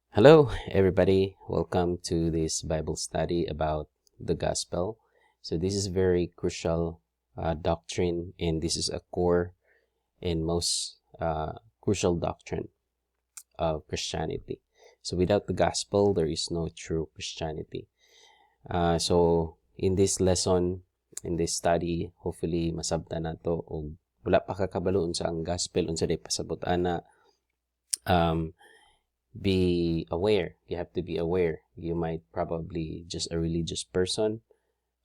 Hello, everybody. Welcome to this Bible study about the gospel. So this is very crucial doctrine, and this is a core and most crucial doctrine of Christianity. So without the gospel, there is no true Christianity. So in this lesson, in this study, hopefully masabtan nato og wala pa kakabaloon sa ang gospel unsa day pasabot ana. Be aware. You have to be aware. You might probably just a religious person,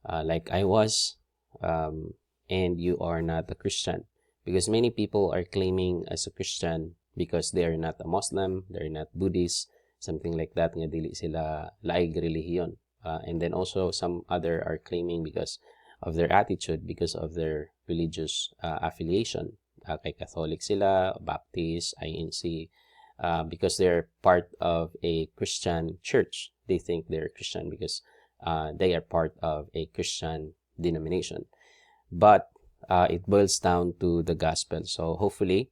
like I was, and you are not a Christian. Because many people are claiming as a Christian because they are not a Muslim, they're not Buddhist, something like that. Nga dili sila laig relihiyon. And then also some other are claiming because of their attitude, because of their religious affiliation. Kay Catholic sila, Baptist, INC, because they're part of a Christian church. They think they're Christian because they are part of a Christian denomination. But it boils down to the gospel. So hopefully,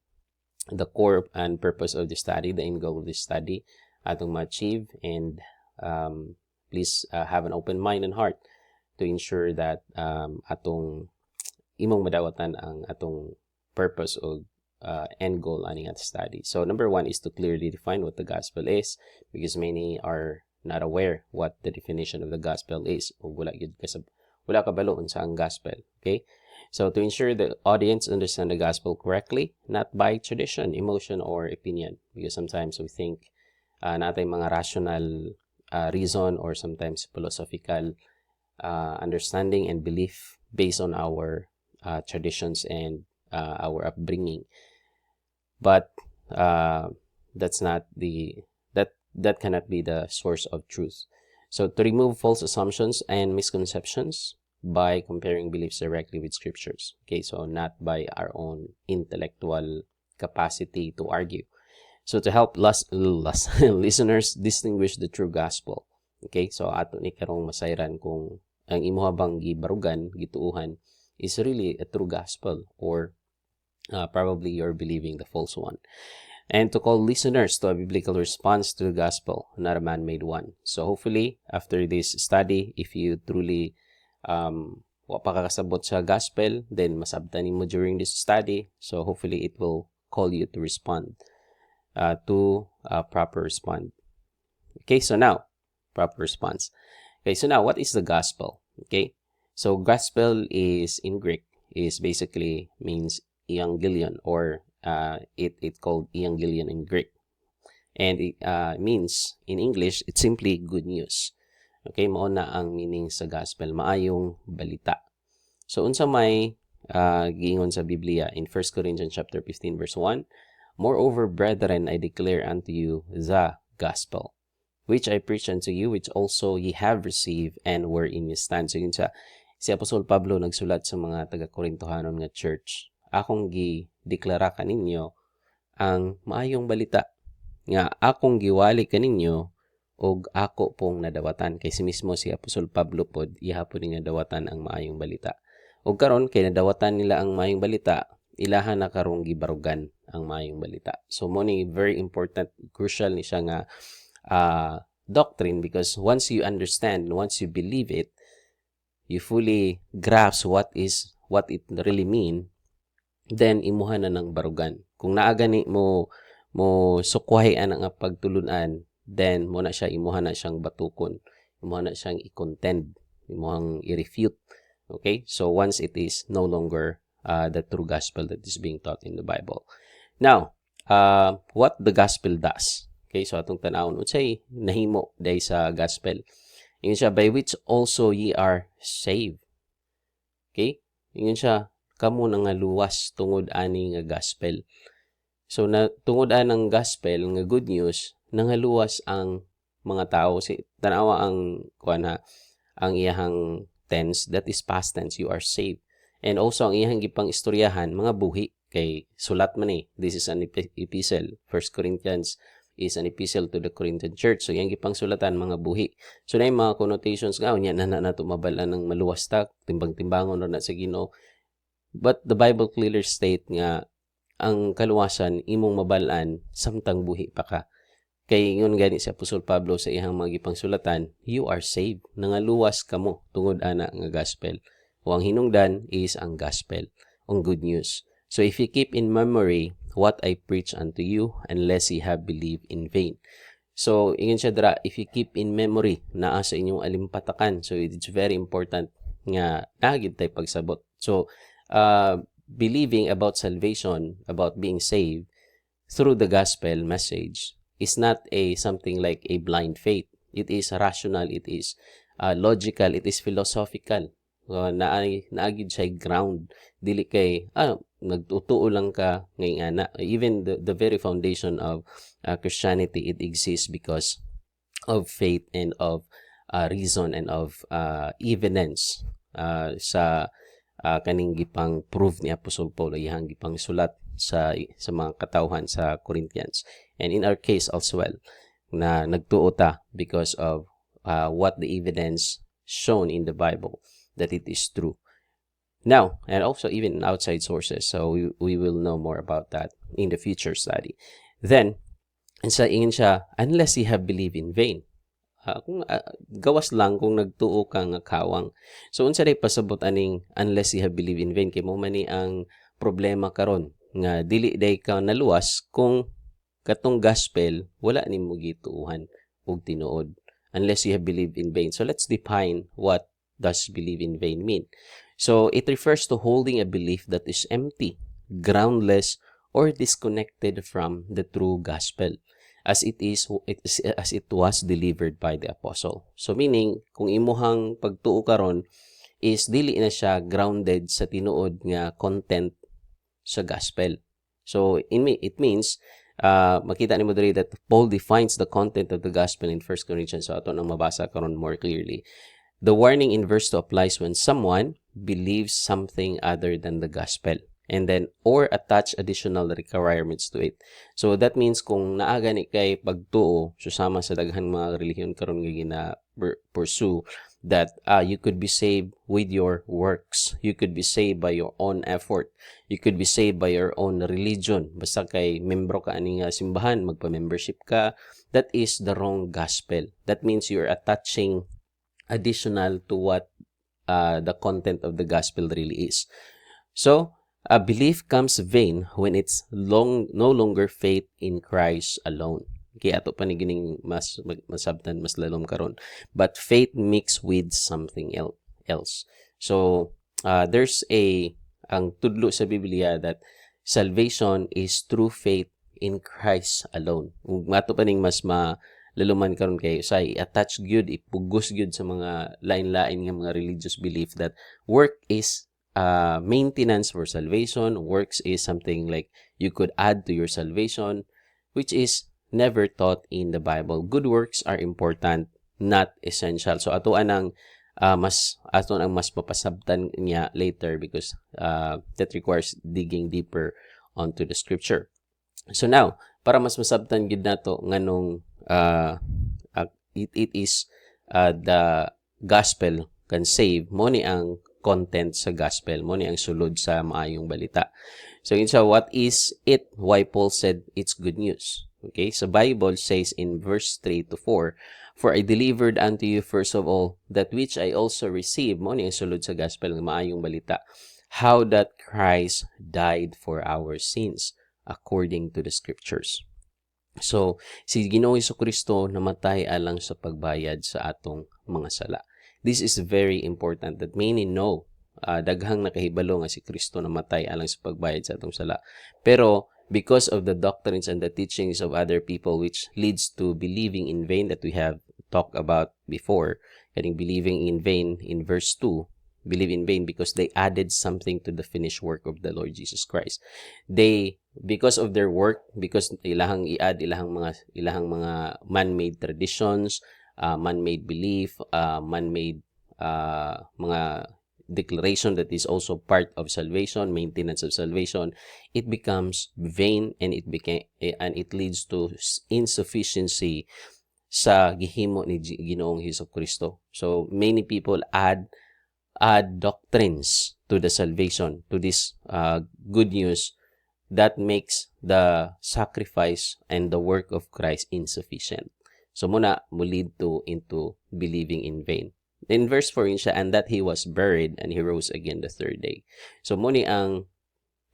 the core and purpose of the study, the end goal of the study, atong ma-achieve, and please have an open mind and heart to ensure that atong imong madawatan ang atong purpose o end goal aning at study. So number one is to clearly define what the gospel is, because many are not aware what the definition of the gospel is, o wala kabaloon sa ang gospel. Okay, so to ensure the audience understand the gospel correctly, not by tradition, emotion, or opinion, because sometimes we think natay mga rational reason, or sometimes philosophical understanding and belief based on our traditions and our upbringing. But that's not that cannot be the source of truth. So to remove false assumptions and misconceptions by comparing beliefs directly with scriptures. Okay, so not by our own intellectual capacity to argue. So to help listeners distinguish the true gospel. Okay, so ato ni karong masayran kung ang imuha bang gibarugan, gituuhan is really a true gospel, or probably you're believing the false one. And to call listeners to a biblical response to the gospel, not a man-made one. So hopefully, after this study, if you truly wa pa kakasabot sa gospel, then masabtan mo during this study. So hopefully, it will call you to respond to proper response. Okay, so now, proper response. Okay, so now, what is the gospel? Okay, so gospel is in Greek, is basically means evangelion, or it called evangelion in Greek, and it means in English it's simply good news. Okay, mao na ang meaning sa gospel, maayong balita. So unsa may giingon sa Biblia in 1 Corinthians chapter 15 verse 1, moreover, brethren, I declare unto you the gospel which I preach unto you, which also ye have received, and wherein ye stand. So yun si Apostol Pablo nagsulat sa mga taga-Korintohanon nga church, akong gideklara kaninyo ang maayong balita nga akong giwali kaninyo og ako pong nadawatan. Kay si mismo si Apostol Pablo pod ihapon nga dawatan ang maayong balita. Og karon kay nadawatan nila ang maayong balita, ilahan na karong gibarugan ang maayong balita. So mo ni very important, crucial ni siya nga doctrine, because once you understand, once you believe it, you fully grasp what it really mean, then imuha na ng barugan. Kung naa gani mo sukwahian ang pagtulunan, then mo na siya imuha na siyang batukon, imuha na siyang i-contend, imuhang i-refute. Okay, so once it is no longer the true gospel that is being taught in the Bible. Now, what the gospel does. Okay, so atong tanawon unsay nahimo dahil sa gospel. Ingon siya, by which also ye are saved. Okay? Ingon siya, kamo nga luwas tungod ani nga gospel. So na tungod ang gospel nga good news, nangaluwas ang mga tao. Si tanawa ang ang iyahang tense, that is past tense, you are saved. And also ang iyahang gipang istoryahan, mga buhi kay sulat man this is an epistle. 1 Corinthians is an epistle to the Corinthian church. So, yung gipang sulatan, mga buhi. So, na yung mga connotations nga, yan na nato mabalaan ng maluwas ta, timbang-timbangon na sa Ginoo. But the Bible clearly state nga, ang kaluwasan, imong mabalaan, samtang buhi pa ka. Kay ingon gani si Apostol Pablo sa iyang mga gipang sulatan, you are saved. Nangaluwas kamo tungod ana nga gospel. O ang hinungdan is ang gospel, ang good news. So if you keep in memory what I preach unto you, unless ye have believed in vain. So, ingon siya dira, if you keep in memory naa sa inyong alimpatakan. So, it's very important nga nagid tay pagsabot. So, believing about salvation, about being saved through the gospel message is not a something like a blind faith. It is rational, it is logical, it is philosophical. Naagid siya ground. Dili kay, nagtutuo lang ka ngay ana. Even the very foundation of Christianity, it exists because of faith and of reason and of evidence sa kaning gipang prove ni Apostol Paul, iyang gipang sulat sa mga katawhan sa Corinthians. And in our case as well, na nagtuo ta because of what the evidence shown in the Bible that it is true. Now, and also even outside sources. So we will know more about that in the future study. Then, sa ingin siya, unless you have believed in vain. Kung gawas lang kung nagtuo ka nga kawang. So unsa day pasabot aning unless you have believed in vain, kay mo man ni ang problema karon nga dili day ka naluwas kung katong gospel wala nimo gituuhan og tinuod, unless you have believed in vain. So let's define what does believe in vain mean. So it refers to holding a belief that is empty, groundless, or disconnected from the true gospel as it was delivered by the apostle. So meaning, kung imuhang pagtuo karon is dili na siya grounded sa tinuod nga content sa gospel. So it means makita nimo diri that Paul defines the content of the gospel in 1 Corinthians. So ato nang mabasa karon more clearly. The warning in verse 2 applies when someone believes something other than the gospel and then or attach additional requirements to it. So that means kung naa gani kay pagtuo susama sa daghang mga relihiyon karon nga gina-pursue that you could be saved with your works. You could be saved by your own effort. You could be saved by your own religion. Basta kay membro ka ani nga simbahan, magpa-membership ka, that is the wrong gospel. That means you're attaching additional to what the content of the gospel really is. So, a belief comes vain when it's no longer faith in Christ alone. Kaya ato pa ni gining mas masabtan mas lalom karon. But faith mixed with something else. So, there's ang tudlo sa Biblia that salvation is through faith in Christ alone. Ug mato pa ning mas laluman karon kay say attach gyud ipugos gyud sa mga lain-lain nga mga religious belief that work is maintenance for salvation. Works is something like you could add to your salvation, which is never taught in the Bible. Good works are important, not essential. So ato ang mas mapasabtan niya later because that requires digging deeper onto the scripture. So now, para mas masabtan gid nato nganong it is the gospel can save, mo ni ang content sa gospel, mo ni ang sulod sa maayong balita. So what is it? Why Paul said it's good news. Okay, so Bible says in verse 3 to 4, for I delivered unto you first of all that which I also received, mo ni ang sulod sa gospel ng maayong balita, how that Christ died for our sins according to the scriptures. So, si Ginoong Jesucristo namatay alang sa pagbayad sa atong mga sala. This is very important that many know. Daghang nakahibalo nga si Kristo namatay alang sa pagbayad sa atong sala. Pero, because of the doctrines and the teachings of other people which leads to believing in vain that we have talked about before, getting believing in vain in verse 2, believe in vain because they added something to the finished work of the Lord Jesus Christ. Because of their work, because ilahang i-add ilahang mga man-made traditions, man-made belief, man-made mga declaration that is also part of salvation, maintenance of salvation, it becomes vain and it leads to insufficiency sa gihimo ni Ginoong Jesucristo. So many people add doctrines to the salvation, to this good news that makes the sacrifice and the work of Christ insufficient. So muna mo lead into believing in vain. In verse 4 yun siya, and that he was buried and he rose again the third day. So muna ang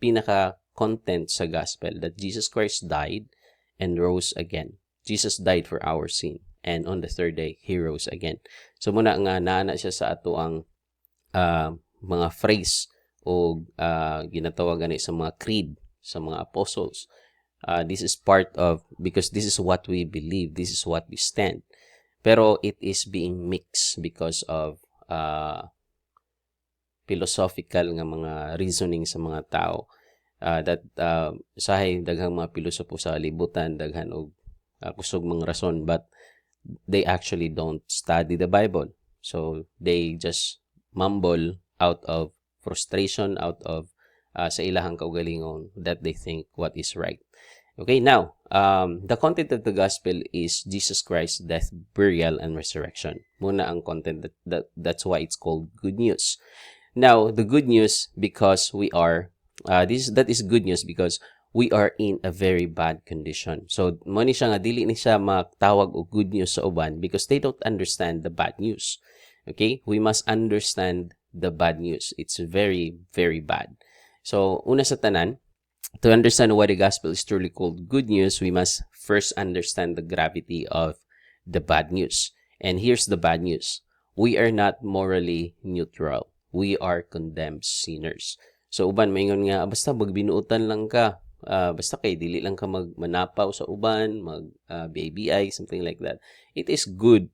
pinaka-content sa gospel, that Jesus Christ died and rose again. Jesus died for our sin, and on the third day, he rose again. So muna nga naana siya sa ato ang mga phrase o ginatawagan sa mga creed, sa mga apostles. This is part of, because this is what we believe, this is what we stand. Pero it is being mixed because of philosophical nga mga reasoning sa mga tao. That sahay daghang mga pilosopo sa libutan, daghan og kusog mga rason, but they actually don't study the Bible. So they just mumble out of frustration, out of sa ilahang kaugalingon, that they think what is right. Okay, now, the content of the gospel is Jesus Christ's death, burial, and resurrection. Muna ang content, that's why it's called good news. Now, the good news, because we are, that is good news because we are in a very bad condition. So, mo ni siya nga, dili ni siya magtawag o good news sa uban because they don't understand the bad news. Okay? We must understand the bad news. It's very, very bad. So, una sa tanan, to understand why the gospel is truly called good news, we must first understand the gravity of the bad news. And here's the bad news. We are not morally neutral. We are condemned sinners. So, uban, maingon nga, basta magbinuutan lang ka. Basta kay dili lang ka manapaw sa uban, BABI, something like that. It is good.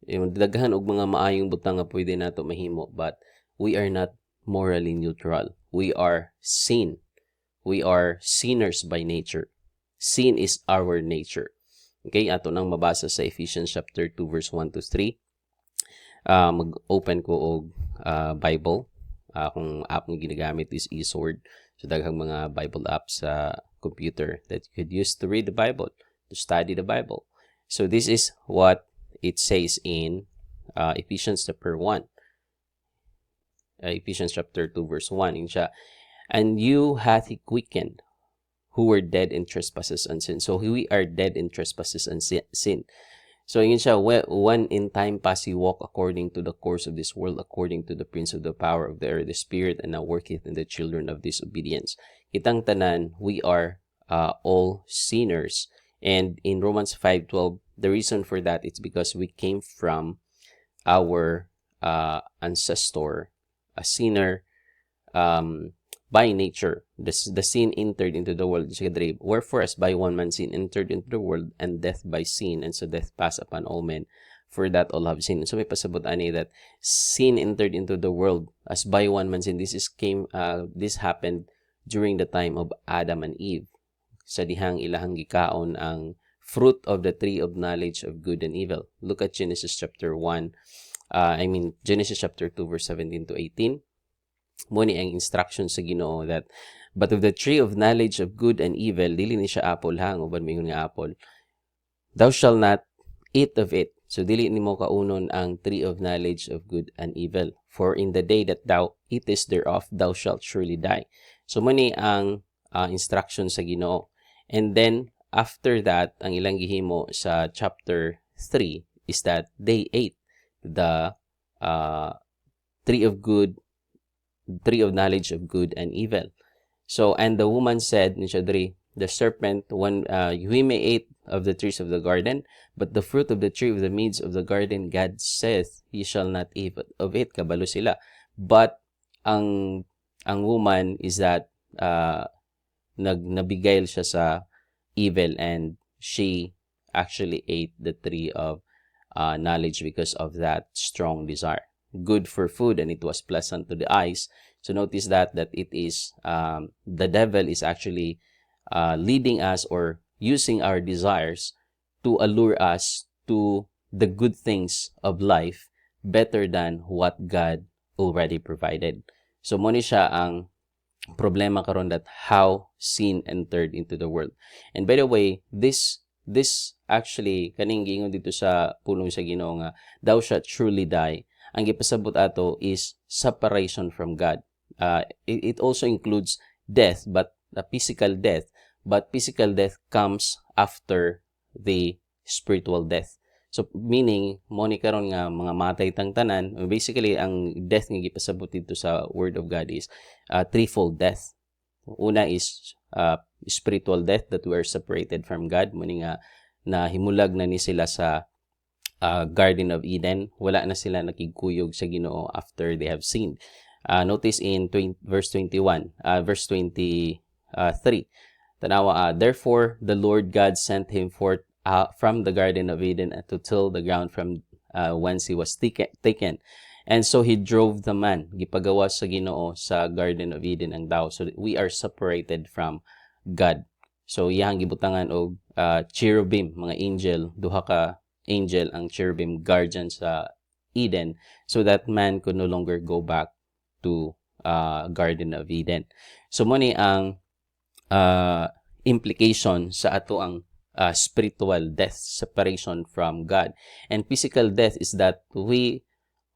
Yung daghan og mga maayong butang nga pwede nato mahimo, but we are not morally neutral. We are sin. We are sinners by nature. Sin is our nature. Okay, ato nang mabasa sa Ephesians chapter 2 verse 1 to 3. Mag-open ko og Bible. Kung app nga ginagamit is eSword. So daghang mga Bible apps sa computer that you could use to read the Bible, to study the Bible. So this is what it says in Ephesians chapter 1. Ephesians chapter 2 verse 1 in siya. And you hath he quickened, who were dead in trespasses and sin. So we are dead in trespasses and sin. So yun siya, when in time past he walked according to the course of this world, according to the prince of the power of the air, the spirit, and now worketh in the children of disobedience. Kitang tanan, we are all sinners. And in Romans 5:12, the reason for that is because we came from our ancestor, a sinner, by nature. The sin entered into the world. Wherefore, as by one man sin entered into the world, and death by sin, and so death passed upon all men, for that all have sinned. So may pasabot ani that sin entered into the world as by one man sin. This happened during the time of Adam and Eve. Sa dihang ilahang gikaon ang fruit of the tree of knowledge of good and evil. Look at Genesis chapter 1. Genesis chapter 2 verse 17 to 18. Muni ang instruction sa Ginoo that, but of the tree of knowledge of good and evil, dili ni siya apple hang, uban mingon nga apple, thou shalt not eat of it. So dili nimo kaunon ang tree of knowledge of good and evil. For in the day that thou eatest thereof, thou shalt surely die. So muni ang instruction sa Ginoo. And then, after that, ang ilang gihimo sa chapter 3 is that they ate the tree of knowledge of good and evil. So, and the woman said, the serpent, when we may eat of the trees of the garden, but the fruit of the tree of the midst of the garden, God saith, ye shall not eat of it. Kabalo sila. But ang woman is that nabigay siya sa evil, and she actually ate the tree of knowledge because of that strong desire. Good for food, and it was pleasant to the eyes. So notice that it is the devil is actually leading us or using our desires to allure us to the good things of life better than what God already provided. So mo ni siya ang problema karon, that how sin entered into the world. And by the way, this actually kaning giingon dito sa pulong sa Ginoo nga thou shalt truly die. Ang gipasabot ato is separation from God. It also includes death, but a physical death, but physical death comes after the spiritual death. So meaning mo ni karon nga mga matay tang tanan, basically ang death nga gipasabot dito sa word of God is threefold death. Una is spiritual death, that we are separated from God, muni nga nahimulag na ni sila sa Garden of Eden. Wala na sila nakigkuyog sa Ginoo after they have sinned. Notice in verse 21, verse 23. Tanawa, therefore the Lord God sent him forth from the Garden of Eden to till the ground from whence he was taken. And so he drove the man. Gipagawa sa Ginoo sa Garden of Eden ang tao. So we are separated from God. So iyang gibutangan og cherubim, mga angel, duha ka angel ang cherubim guardian sa Eden, so that man could no longer go back to Garden of Eden. So mo ni ang implication sa ato ang spiritual death, separation from God. And physical death is that we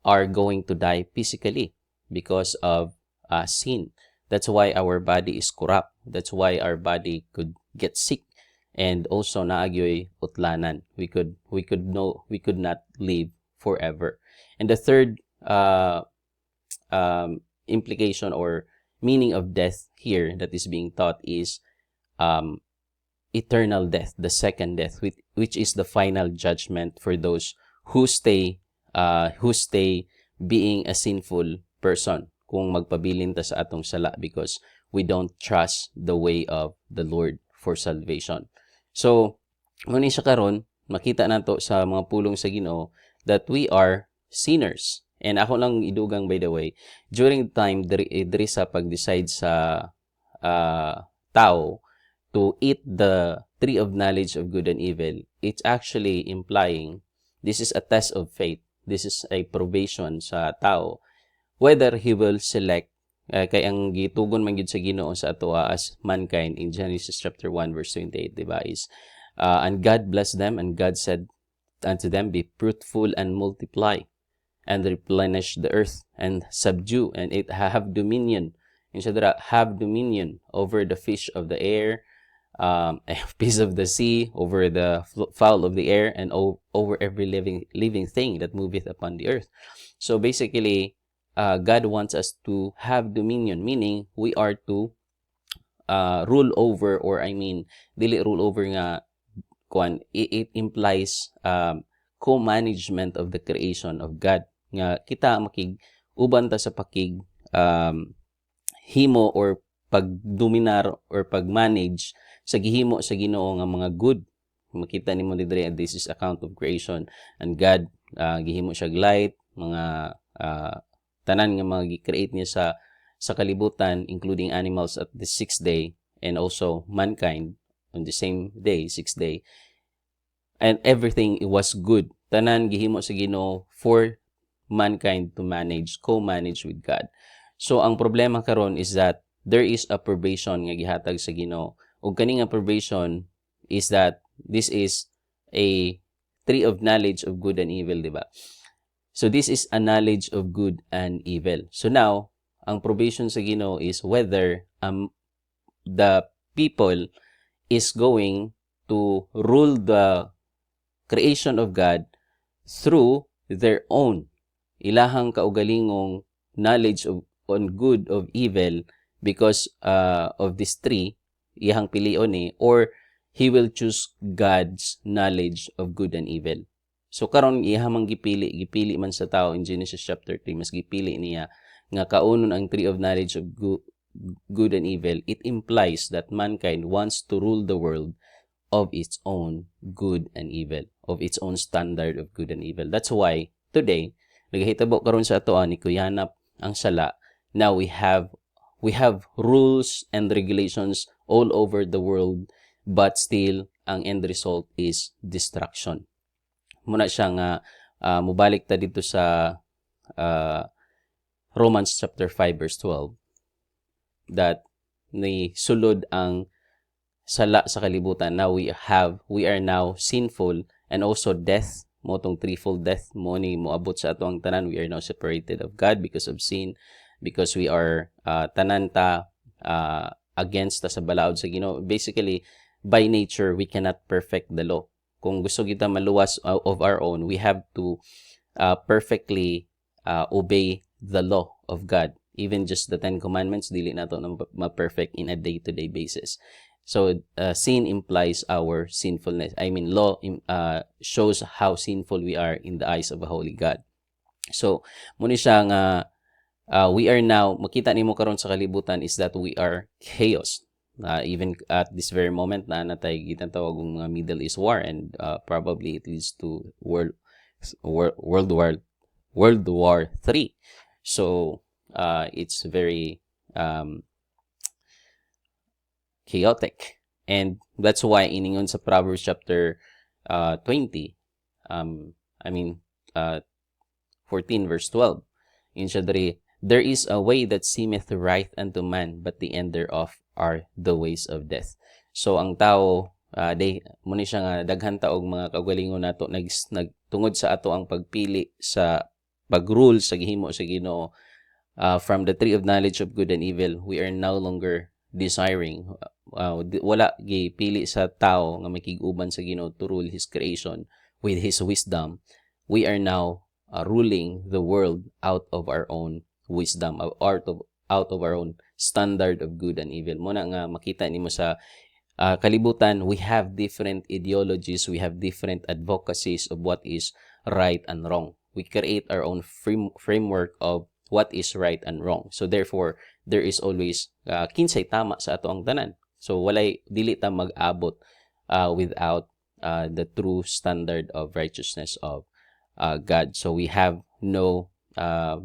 are going to die physically because of sin. That's why our body is corrupt. That's why our body could get sick, and also naagyoy utlanan. We could not live forever. And the third implication or meaning of death here that is being taught is eternal death, the second death, which is the final judgment for those who stay being a sinful person, kung magpabilin ta sa atong sala because we don't trust the way of the Lord for salvation. So muni siya karon, makita nato sa mga pulong sa Ginoo that we are sinners. And ako lang idugang, by the way, during the time diri sa pag-decide sa tao to eat the tree of knowledge of good and evil, it's actually implying this is a test of faith. This is a probation sa tao whether he will select kay ang gitugon man gyud sa Ginoo sa ato as mankind in Genesis chapter 1 verse 28, diba, is and God blessed them, and God said unto them, be fruitful and multiply and replenish the earth and subdue and it have dominion. Have dominion over the fish of the air, a piece of the sea, over the fowl of the air, and over every living thing that moveth upon the earth. So basically, God wants us to have dominion, meaning we are to rule over, or dili rule over nga kuan, it implies co-management of the creation of God. Nga kita makig-uban ta sa pakig himo or pagdominar or pagmanage sa gihimo sa Ginoo nga mga good. Makita nimo diri, this is account of creation, and God gihimo siya light, mga tanan nga mga gi-create niya sa kalibutan, including animals at the 6th day, and also mankind on the same day, 6th day. And everything was good. Tanan gihimo sa Ginoo for mankind to co-manage with God. So ang problema karon is that there is a probation nga gihatag sa Ginoo. Ug kani nga probation is that this is a tree of knowledge of good and evil, diba? So this is a knowledge of good and evil. So now, ang probation sa Ginoo is whether the people is going to rule the creation of God through their own ilahang kaugalingong knowledge on good of evil because of this tree, iyahang pilion or he will choose God's knowledge of good and evil. So karon ihamang gipili man sa tao in Genesis chapter 3, mas gipili niya nga kaunon ang tree of knowledge of good and evil. It implies that mankind wants to rule the world of its own good and evil, of its own standard of good and evil. That's why today nagahitabo karon sa ato ni kuyanap ang sala. Now we have rules and regulations all over the world, but still ang end result is destruction. Muna siya nga mubalik ta dito sa Romans chapter 5 verse 12 that ni sulod ang sala sa kalibutan. Now we are now sinful, and also death, mo tong threefold death mo ni moabot sa ato ang tanan. We are now separated of God because of sin, because we are tanan ta against ta sa balaod sa Ginoo. Basically, by nature, we cannot perfect the law. Kung gusto kita maluwas of our own, we have to perfectly obey the law of God. Even just the 10 Commandments, dili na to na ma-perfect in a day-to-day basis. So, sin implies our sinfulness. I mean, law shows how sinful we are in the eyes of a holy God. So, muna siya nga, we are now, makita nimo karon sa kalibutan is that we are chaos. Even at this very moment na natay gitawag ng Middle East war, and probably it leads to World War III. So, it's very chaotic. And that's why iningon sa Proverbs chapter 20, 14 verse 12. In siya diri, there is a way that seemeth right unto man, but the end thereof are the ways of death. So ang tao muna siya nga daghan ta og mga kaugalingon nato nagtungod sa ato ang pagpili sa pagrule sa gihimo sa Ginoo, from the tree of knowledge of good and evil, we are no longer desiring, wala gipili sa tao nga makig-uban sa Ginoo to rule his creation with his wisdom. We are now ruling the world out of our own wisdom, out of our own standard of good and evil. Muna nga makita nimo sa kalibutan, we have different ideologies, we have different advocacies of what is right and wrong. We create our own framework of what is right and wrong. So therefore, there is always kinsay tama sa ato ang tanan. So walay dili ta mag-abot without the true standard of righteousness of God. So we have no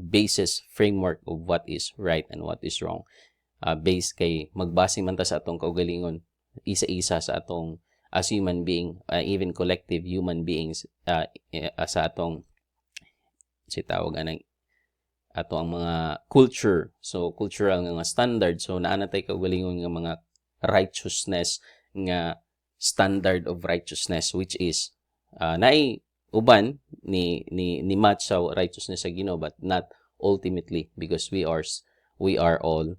basis framework of what is right and what is wrong. Based kay magbase man ta sa atong kaugalingon isa-isa sa atong as human being, even collective human beings, sa atong tawag anang ato ang mga culture. So cultural nga standard. So naa na tay kaugalingon nga mga righteousness nga standard of righteousness, which is naay uban ni match sa righteousness sa Ginoo, but not ultimately, because we are all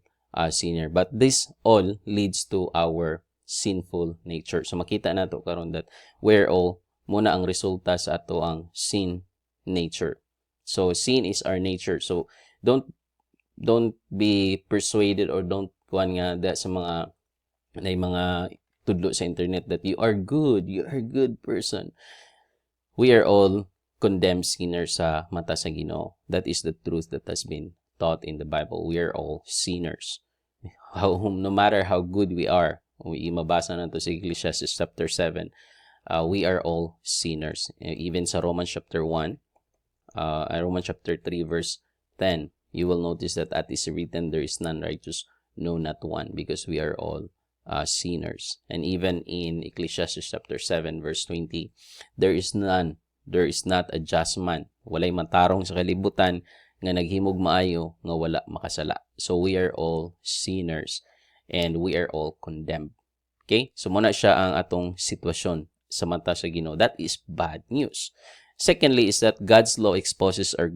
sinner. But this all leads to our sinful nature. So makita nato karon that we're all muna ang resulta sa ato ang sin nature. So sin is our nature. So don't be persuaded, or don't kuan nga sa mga tudlo sa internet that you are good, you are a good person. We are all condemned sinners sa mata sa Ginoo. That is the truth that has been taught in the Bible. We are all sinners. No matter how good we are, mabasa na to sa Ecclesiastes chapter 7, we are all sinners. Even sa Romans chapter 1, Romans chapter 3 verse 10, you will notice that at is written, there is none righteous, no, not one, because we are all sinners. And even in Ecclesiastes chapter 7 verse 20, there is not a just man. Walay matarong sa kalibutan nga naghimog maayo nga wala makasala. So we are all sinners and we are all condemned. Okay? So muna siya ang atong sitwasyon sa mata sa Ginoo. That is bad news. Secondly is that God's law exposes our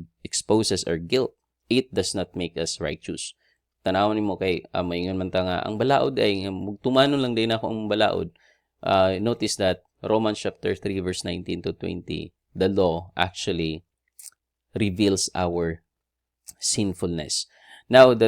guilt. It does not make us righteous. Tanawon nimo kay maingon man ta nga ang balaod ay mugtumano lang din ako ang balaod. Notice that Romans chapter 3 verse 19 to 20, the law actually reveals our sinfulness. Now we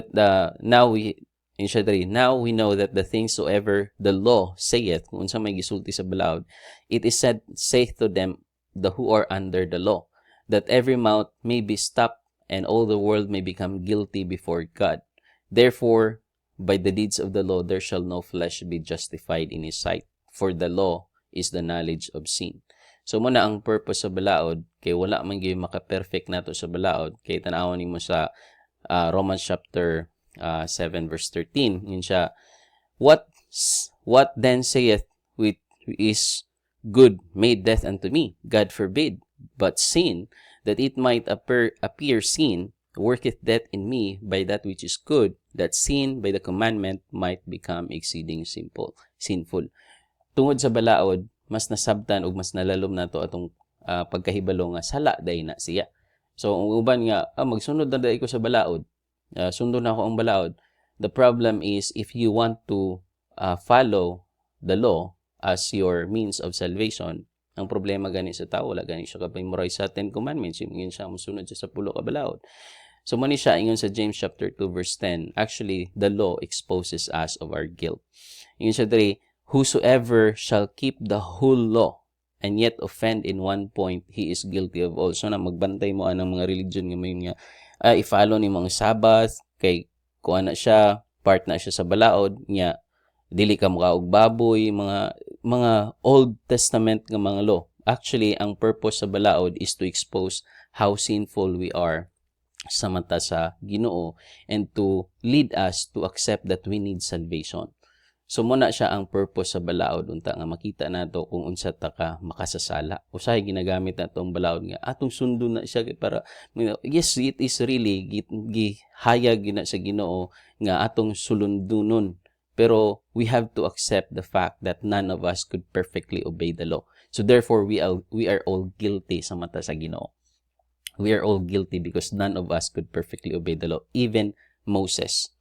know that the things soever the law saith, kung unsa may gisulti sa balaod, it is saith to them who are under the law, that every mouth may be stopped and all the world may become guilty before God. Therefore, by the deeds of the law, there shall no flesh be justified in his sight, for the law is the knowledge of sin. So, muna ang purpose sa balaod, kay wala man gyud maka-perfect nato sa balaod, kay tan-awon nimo sa Romans chapter 7 verse 13, yun siya, what then saith which is good made death unto me? God forbid. But sin, that it might appear sin, worketh death in me by that which is good, that sin by the commandment might become exceeding sinful. Tungod sa balaod, mas nasabtan ug mas nalalom nato atong pagkahibalo nga sala day na siya. So ang uban nga magsunod na day ko sa balaod, sundon na ako ang balaod, The problem is if you want to follow the law as your means of salvation, ang problema gani sa tao, wala gani siya kapag-memorize sa 10 Commandments, yung siya musunod siya sa pulo ka balaod. So, mani siya, ingon sa James chapter 2, verse 10, actually, the law exposes us of our guilt. Ingon siya 3, whosoever shall keep the whole law and yet offend in one point, he is guilty of all. So, na magbantay mo anang mga religion nga may nga, i-follow ni mga Sabbath, kay kuha na siya, part na siya sa balaod, niya, dili ka mukha og baboy, mga Old Testament nga mga law. Actually, ang purpose sa balaod is to expose how sinful we are sa mata sa Ginoo and to lead us to accept that we need salvation. So muna siya ang purpose sa balaod unta nga makita nato kung unsa ta ka makasasala. Usahay ginagamit nato ang balaod nga atong sundo na siya para yes, it is really gihayag gina sa Ginoo nga atong sulundunon. Pero we have to accept the fact that none of us could perfectly obey the law. So therefore we are all guilty sa mata sa Ginoo. We are all guilty because none of us could perfectly obey the law. Even Moses.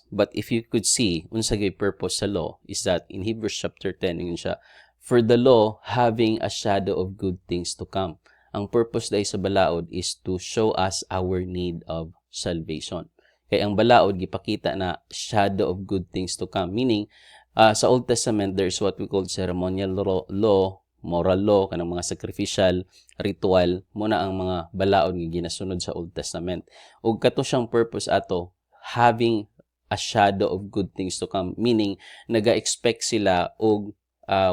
But if you could see, unsa gay purpose sa law is that in Hebrews chapter 10, yun siya, for the law having a shadow of good things to come. Ang purpose dahil sa balaod is to show us our need of salvation. Kaya ang balaod, gipakita na shadow of good things to come. Meaning, sa Old Testament, there's what we call ceremonial law, moral law, kanang mga sacrificial, ritual, muna ang mga balaod nga ginasunod sa Old Testament. Ug kato siyang purpose ato, having a shadow of good things to come, meaning naga-expect sila og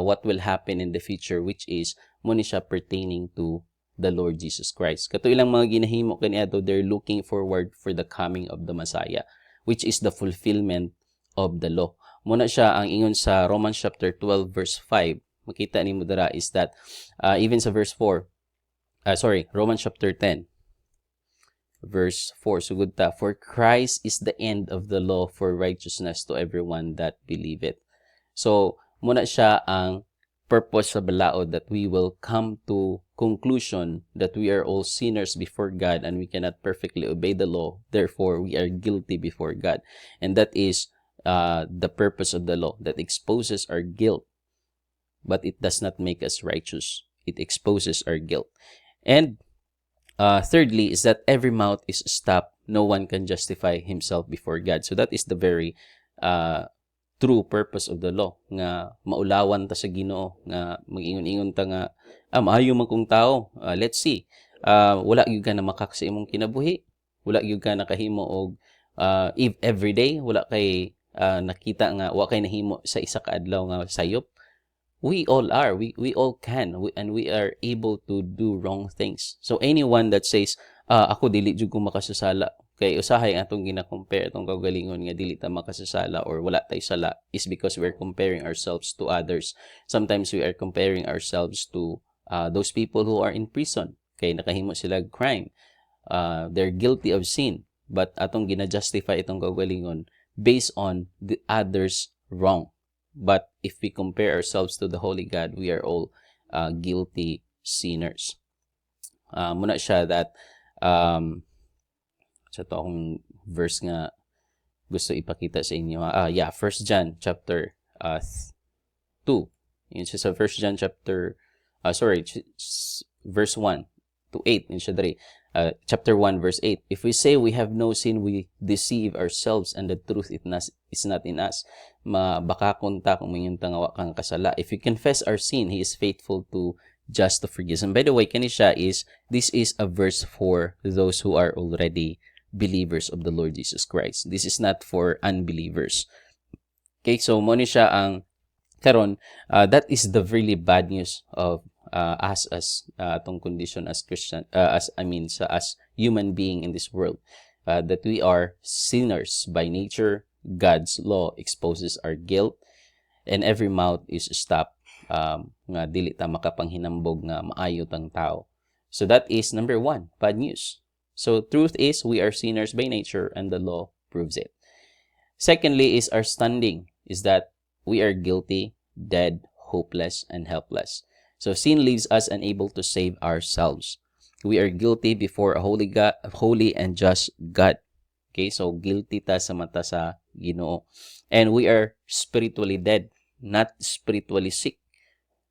what will happen in the future, which is muna siya pertaining to the Lord Jesus Christ. Kato ilang mga ginahimo kaniadto, they're looking forward for the coming of the Messiah, which is the fulfillment of the law. Muna siya ang ingon sa Romans chapter 12 verse 5. Makita ni mo dara is that even sa verse 4, Romans chapter 10 verse 4, sugod ta, for Christ is the end of the law for righteousness to everyone that believeth. So muna siya ang purpose sa balaod, that we will come to conclusion that we are all sinners before God and we cannot perfectly obey the law, therefore we are guilty before God. And that is the purpose of the law, that exposes our guilt, but it does not make us righteous. It exposes our guilt. And thirdly is that every mouth is stopped. No one can justify himself before God. So that is the very true purpose of the law, nga maulawan ta sa Ginoo, nga mag-ingon-ingon ta nga maayo man kong tao. Let's see, wala gyud ka na makak sa imong kinabuhi, wala gyud ka nakahimo og every day, wala kay nakita nga wa kay nahimo sa isa ka adlaw nga sayop. We all are, we all can, and we are able to do wrong things. So anyone that says ako dili jud ko makasasala, kay usahay atong gina-compare atong kaugalingon nga dili ta makasasala or wala tay sala, is because we're comparing ourselves to others. Sometimes we are comparing ourselves to those people who are in prison, kay nakahimo sila crime, they're guilty of sin, but atong gina-justify itong kaugalingon based on the others' wrong. But if we compare ourselves to the Holy God, we are all guilty sinners. Muna siya that sa to akong verse nga gusto ipakita sa inyo. 1 John chapter 2. Yun siya sa 1 John chapter verse 1 to 8. Yun siya dari. Chapter 1 verse 8. If we say we have no sin, we deceive ourselves and the truth is not in us. Baka kunta kung mayong tangawa kang kasala. If we confess our sin, He is faithful to just to forgive. And by the way, this is a verse for those who are already believers of the Lord Jesus Christ. This is not for unbelievers. Okay, so mo ni siya ang karon, that is the really bad news of us as atong condition as Christian, as human being in this world, that we are sinners by nature. God's law exposes our guilt, and every mouth is stopped, nga dili ta makapanghinambog nga maayo tang tao. So that is number 1, bad news. So truth is we are sinners by nature, and the law proves it. Secondly is our standing, is that we are guilty, dead, hopeless, and helpless. So sin leaves us unable to save ourselves. We are guilty before a holy and just God. Okay, so guilty ta sa mata sa Ginoo. And we are spiritually dead, not spiritually sick.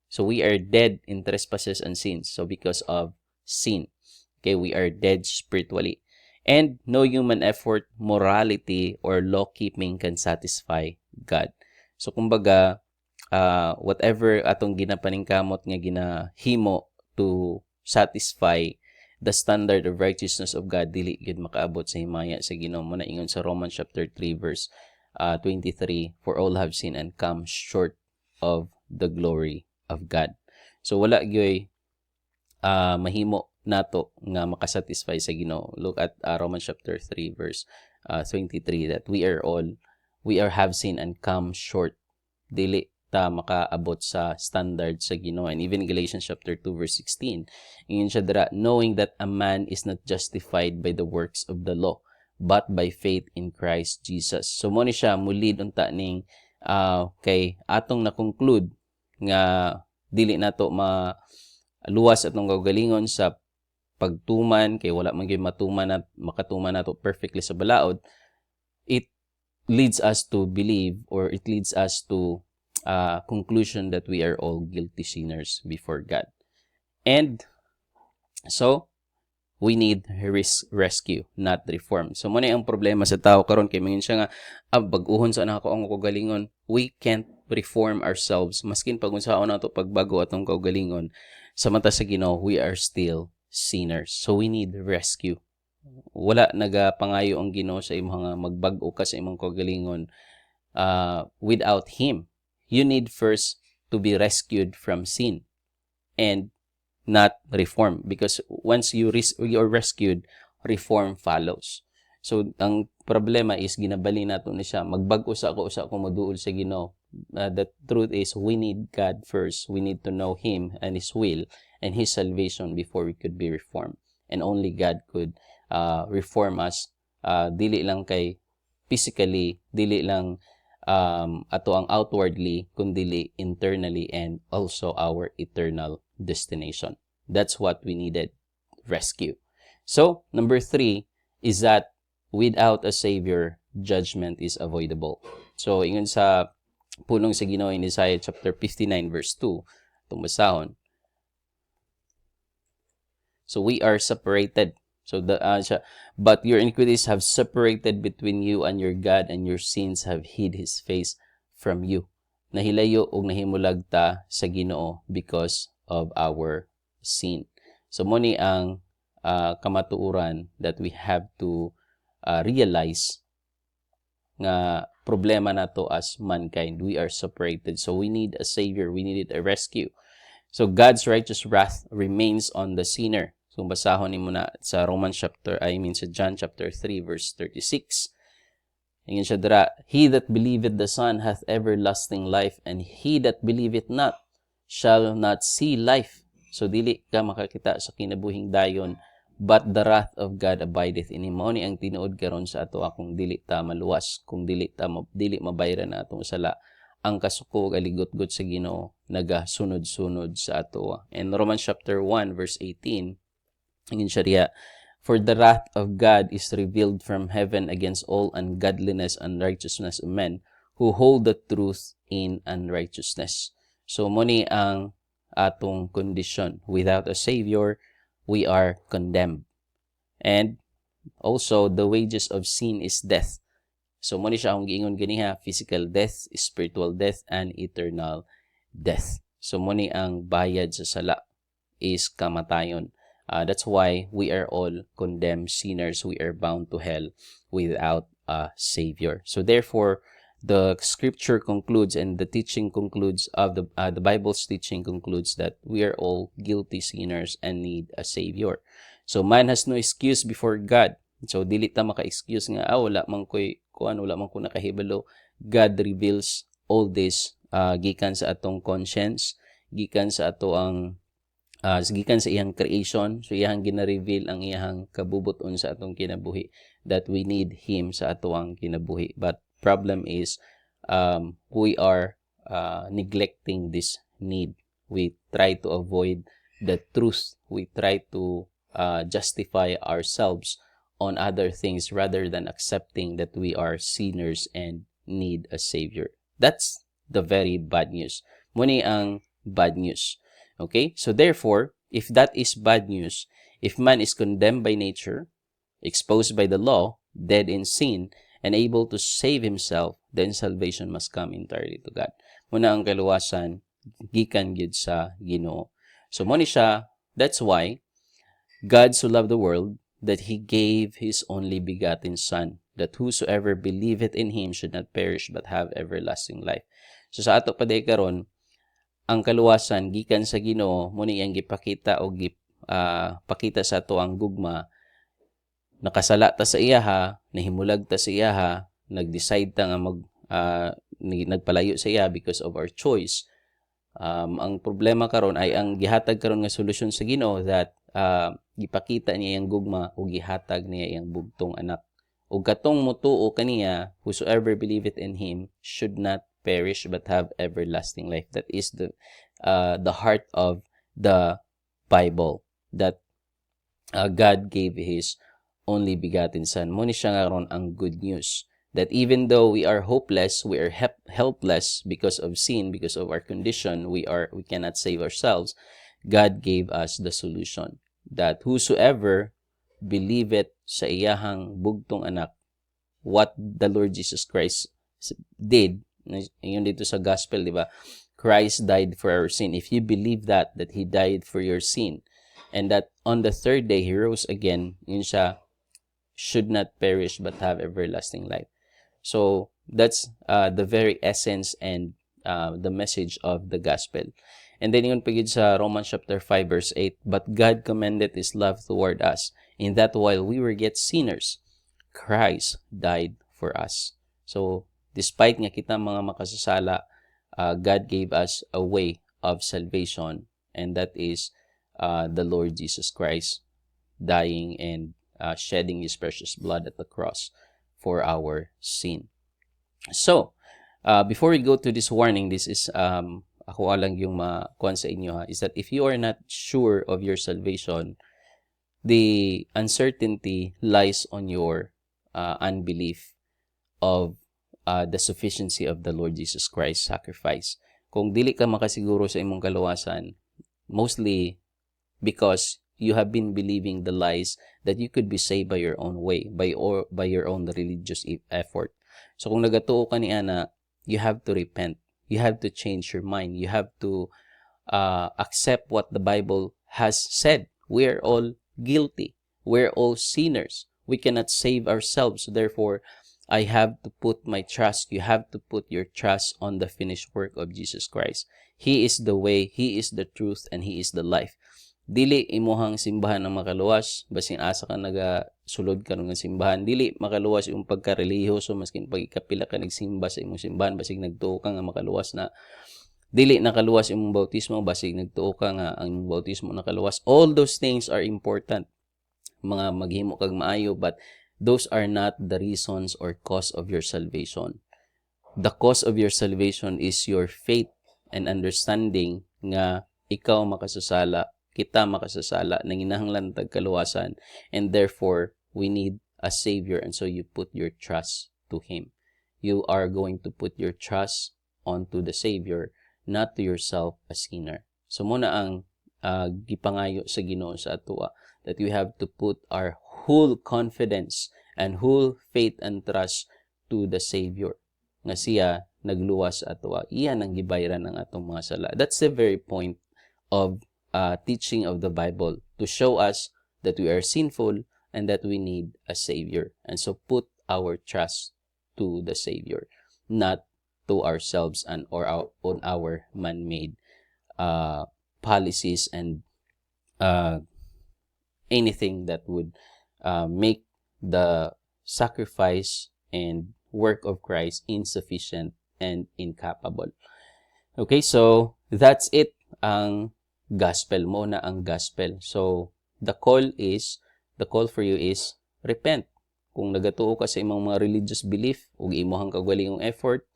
So we are dead in trespasses and sins. So because of sin, okay, we are dead spiritually. And no human effort, morality, or law-keeping can satisfy God. So kumbaga, whatever atong ginapaningkamot nga ginahimo to satisfy the standard of righteousness of God, dili gyud makaabot sa himaya sa Ginoo. Mo na ingon sa Romans chapter 3 verse 23, for all have sinned and come short of the glory of God. So wala gyoy mahimo nato nga makasatisfy sa Ginoo. Look at Romans chapter 3 verse 23, that we have sinned and come short. Dili ta makaabot sa standard sa Ginoo. And even Galatians chapter 2 verse 16, ingon siya dira, knowing that a man is not justified by the works of the law, but by faith in Christ Jesus. So mo ni siya mulid unta ning kay atong na-conclude nga dili nato luwas atong kaugalingon sa pagtuman, kay wala man gyud matuman at makatuman nato perfectly sa balaod. It leads us to believe, or it leads us to conclusion that we are all guilty sinners before God. And so we need rescue, not reform. So mo na ang problema sa tao karon, kay mangin siya nga bag-uhon sa nako ang kaugalingon. We can't reform ourselves maskin pag unsaon nato pagbago atong kaugalingon sa mata sa Ginoo. We are still sinners, so we need rescue. Wala nagapangayo ang Ginoo sa imong nga magbag-o ka sa imong kaugalingon without Him. You need first to be rescued from sin and not reform, because once you're rescued, reform follows. So ang problema is ginabali nato ni siya magbag-o sa ako moduol sa Ginoo. The truth is we need God first. We need to know Him and His will and His salvation before we could be reformed. And only God could reform us. Dili lang kay physically, dili lang ato ang outwardly, kundi internally, and also our eternal destination. That's what we needed, rescue. So number 3 is that without a Savior, judgment is avoidable. So ingon sa pulong sa Ginoo in Isaiah chapter 59 verse 2, itong basahon. So we are separated. So but your iniquities have separated between you and your God, and your sins have hid His face from you. Nahilayo og nahimulag ta sa Ginoo because of our sin. So mo ni ang kamatuoran that we have to realize nga problema nato as mankind. We are separated, so we need a Savior, we needed a rescue. So God's righteous wrath remains on the sinner. So basahon nimo na sa sa John chapter 3 verse 36. Ingin siya dira, he that believeth the Son hath everlasting life, and he that believeth not shall not see life. So dili ka makakita sa kinabuhing dayon, but the wrath of God abideth in him. Mao ni ang tinuod karon sa ato kung dili ta maluwas, kung dili mabayran na atong sala, ang kasuko ug aligot-got sa Ginoo nagasunod-sunod sa ato. And Romans chapter 1 verse 18, ingin siya diya, for the wrath of God is revealed from heaven against all ungodliness and unrighteousness of men who hold the truth in unrighteousness. So mo ni ang atong condition. Without a Savior, we are condemned. And also, the wages of sin is death. So mo ni siya akong giingon ganiha, physical death, spiritual death, and eternal death. So mo ni ang bayad sa sala is kamatayon. That's why we are all condemned sinners. We are bound to hell without a Savior. So therefore, the scripture concludes, and the teaching concludes of the Bible's teaching concludes that we are all guilty sinners and need a Savior. So man has no excuse before God. So dili ta maka-excuse nga wala man ko nakahibalo. God reveals all this gikan sa atong conscience, gikan sa ato ang gikan sa iyang creation. So iyang gina-reveal ang iyang kabubuton sa atong kinabuhi, that we need Him sa ato ang kinabuhi. But problem is we are neglecting this need. We try to avoid the truth. We try to justify ourselves on other things rather than accepting that we are sinners and need a Savior. That's the very bad news. Muni ang bad news. Okay? So therefore, if that is bad news, if man is condemned by nature, exposed by the law, dead in sin, and able to save himself, then salvation must come entirely to God. Muna ang kaluwasan, gikan gyud sa Ginoo. So muni siya, that's why God so loved the world that He gave His only begotten Son, that whosoever believeth in Him should not perish but have everlasting life. So sa ato pa day karon, ang kaluwasan gikan sa Ginoo muni ang gipakita o pakita sa ato ang gugma. Nakasala ta sa iyaha, nahimulag ta sa iyaha, nag-decide ta nga nagpalayo sa iya because of our choice. Ang problema karon ay ang gihatag karon nga solusyon sa Ginoo that gipakita niya ang gugma o gihatag niya ang bugtong anak. O katong mutuo kaniya, whosoever believeth in Him should not perish but have everlasting life. That is the heart of the Bible, that God gave His only begotten Son. Muna siya nga ron ang good news. That even though we are hopeless, we are helpless because of sin, because of our condition, we cannot save ourselves, God gave us the solution. That whosoever believeth sa iyahang bugtong anak, what the Lord Jesus Christ did, yun dito sa gospel, di ba? Christ died for our sin. If you believe that He died for your sin, and that on the third day He rose again, yun siya, should not perish but have everlasting life. So that's the very essence and the message of the gospel. And then yun pagid sa Romans chapter 5 verse 8, but God commended His love toward us, in that while we were yet sinners, Christ died for us. So despite nga kita mga makasasala, God gave us a way of salvation, and that is the Lord Jesus Christ dying and shedding His precious blood at the cross for our sin. So, before we go to this warning, this is ako lang yung makuha sa inyo, is that if you are not sure of your salvation, the uncertainty lies on your unbelief of the sufficiency of the Lord Jesus Christ's sacrifice. Kung dili ka makasiguro sa imong kaluwasan, mostly because you have been believing the lies that you could be saved by your own way, by your own religious effort. So kung nagatuo ka ni Ana, you have to repent. You have to change your mind. You have to accept what the Bible has said. We are all guilty. We're all sinners. We cannot save ourselves. Therefore, I have to put my trust. You have to put your trust on the finished work of Jesus Christ. He is the way, He is the truth, and He is the life. Dili imuhang simbahan ang makaluwas, basin asa ka nagasulod ka ng simbahan. Dili makaluwas yung pagka-relihiyoso, maskin pagkapila ka nagsimba sa imong simbahan, basig nagtuo ka nga makaluwas na. Dili nakaluwas yung bautismo, basig nagtuo ka nga ang bautismo nakaluwas. All those things are important. Mga maghimo kag maayo, but those are not the reasons or cause of your salvation. The cause of your salvation is your faith and understanding nga ikaw makasasala, kita makasasala, nanginahanglan tag kaluwasan, and therefore we need a Savior, and so you put your trust to Him. You are going to put your trust onto the Savior, not to yourself a sinner. So muna ang gipangayo sa Ginoo sa atua, that we have to put our whole confidence and whole faith and trust to the Savior. Nga siya nagluwas sa atua, iyan ang gibayran ng atong mga sala. That's the very point of teaching of the Bible, to show us that we are sinful and that we need a Savior. And so put our trust to the Savior, not to ourselves and or on our man-made policies and anything that would make the sacrifice and work of Christ insufficient and incapable. Okay, so that's it. Ang gospel mo na ang gospel. So the call for you is repent. Kung nagatuo ka sa imong mga religious belief ug imong kagwalingong effort,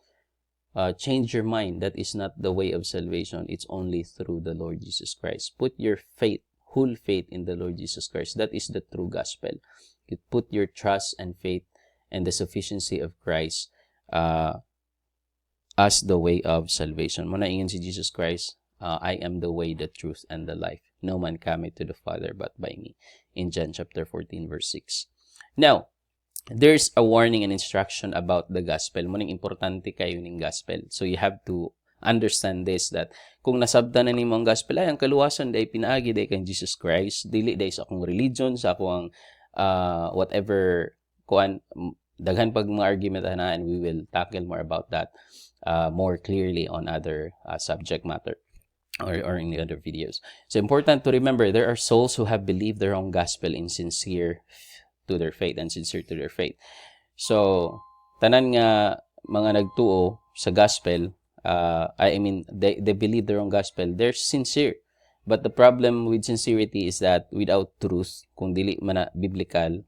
change your mind. That is not the way of salvation. It's only through the Lord Jesus Christ. Put your faith, whole faith in the Lord Jesus Christ. That is the true gospel. You put your trust and faith in the sufficiency of Christ as the way of salvation. Muna ingon si Jesus Christ, I am the way, the truth, and the life. No man cometh to the Father but by me. In John chapter 14, verse 6. Now, there's a warning and instruction about the gospel. Muning importante kayo ning gospel. So you have to understand this, that kung nasabtan na nimo ang gospel, ay ang kaluwasan day pinaagi day kang Jesus Christ, dili day sa akong religion, sa akong whatever kuan, daghan pag mga argument na, and we will tackle more about that more clearly on other subject matter or in the other videos. So important to remember, there are souls who have believed their own gospel in sincere to their faith and sincere to their faith. So tanan nga mga nagtuo sa gospel, I mean they believe their own gospel, they're sincere. But the problem with sincerity is that without truth, kung dili man na biblical,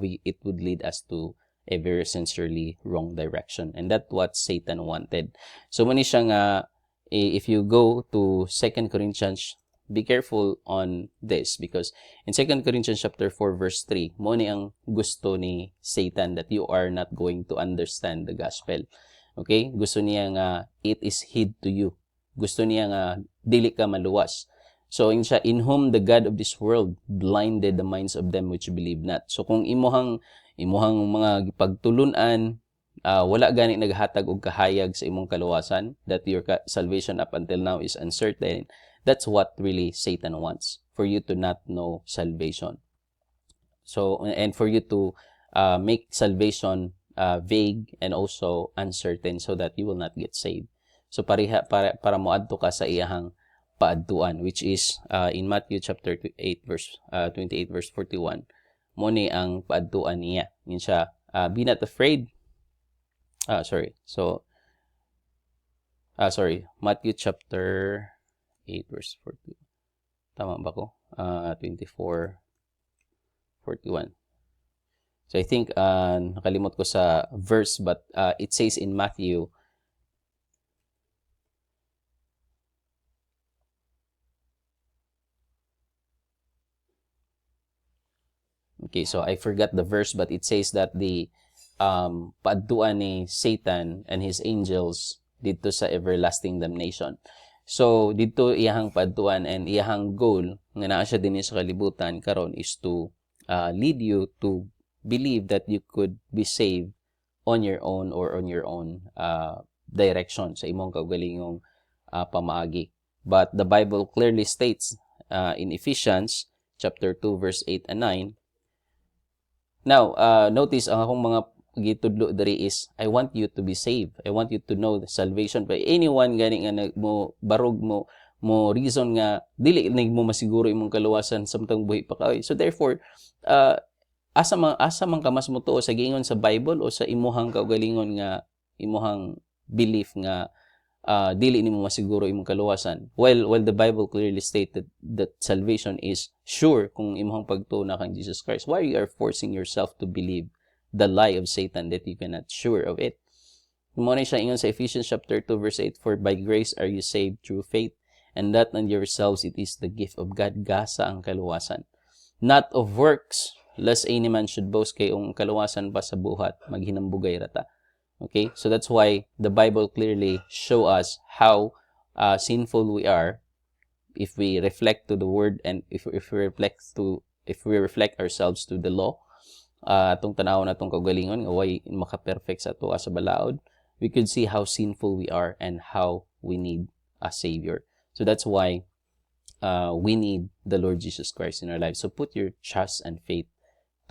it would lead us to a very sincerely wrong direction, and that's what Satan wanted. So muni siya nga, if you go to 2 Corinthians, be careful on this, because in 2 Corinthians chapter 4 verse 3, mo ni ang gusto ni Satan, that you are not going to understand the gospel. Okay? Gusto niya nga it is hid to you. Gusto niya nga dili ka maluwas. So in whom the God of this world blinded the minds of them which believe not. So kung imuhang mga pagtulunan, wala gani naghatag og kahayag sa imong kaluwasan, that your salvation up until now is uncertain. That's what really Satan wants, for you to not know salvation. So, and for you to make salvation vague and also uncertain, so that you will not get saved. So para moadto ka sa iyahang paadtuan, which is in Matthew chapter 8 verse 28 verse 41. Mo ni ang paadtuan niya. Yun siya, be not afraid. Matthew chapter 8 verse 40. Tama ba ko? 24 41. So I think nakalimot ko sa verse, but it says in Matthew, okay, so I forgot the verse, but it says that the paadtuan ni Satan and his angels dito sa everlasting damnation. So dito iyahang paadtuan and iyahang goal nga naa siya dinhi sa kalibutan karon is to lead you to believe that you could be saved on your own, or on your own direction sa imong kaugalingong pamaagi. But the Bible clearly states in Ephesians chapter 2 verse 8 and 9. Now, notice ang akong mga gitudlo diri is, I want you to be saved. I want you to know the salvation. By anyone gani nga mo barog mo reason nga dili mo masiguro imong kaluwasan samtang buhi pa ka. So therefore, asa man ka mas mutuo sa giingon sa Bible o sa imuhang kaugalingon nga imuhang belief nga dili nimo masiguro imong kaluwasan. While the Bible clearly stated that salvation is sure kung imuhang pagtuo na kang Jesus Christ, why you are forcing yourself to believe the lie of Satan that you cannot sure of it? Muna siya ingon sa Ephesians chapter 2 verse 8, for by grace are you saved through faith, and that on yourselves it is the gift of God, gasa ang kaluwasan, not of works, lest any man should boast, kay ang kaluwasan pa sa buhat maghinambugay rata. Okay, so that's why the Bible clearly show us how sinful we are if we reflect to the word, and if we reflect ourselves to the law. Atong tanaw na tong kaugalingon nga way maka-perfect sa ato sa balaod, we could see how sinful we are and how we need a savior. So that's why we need the Lord Jesus Christ in our lives. So put your trust and faith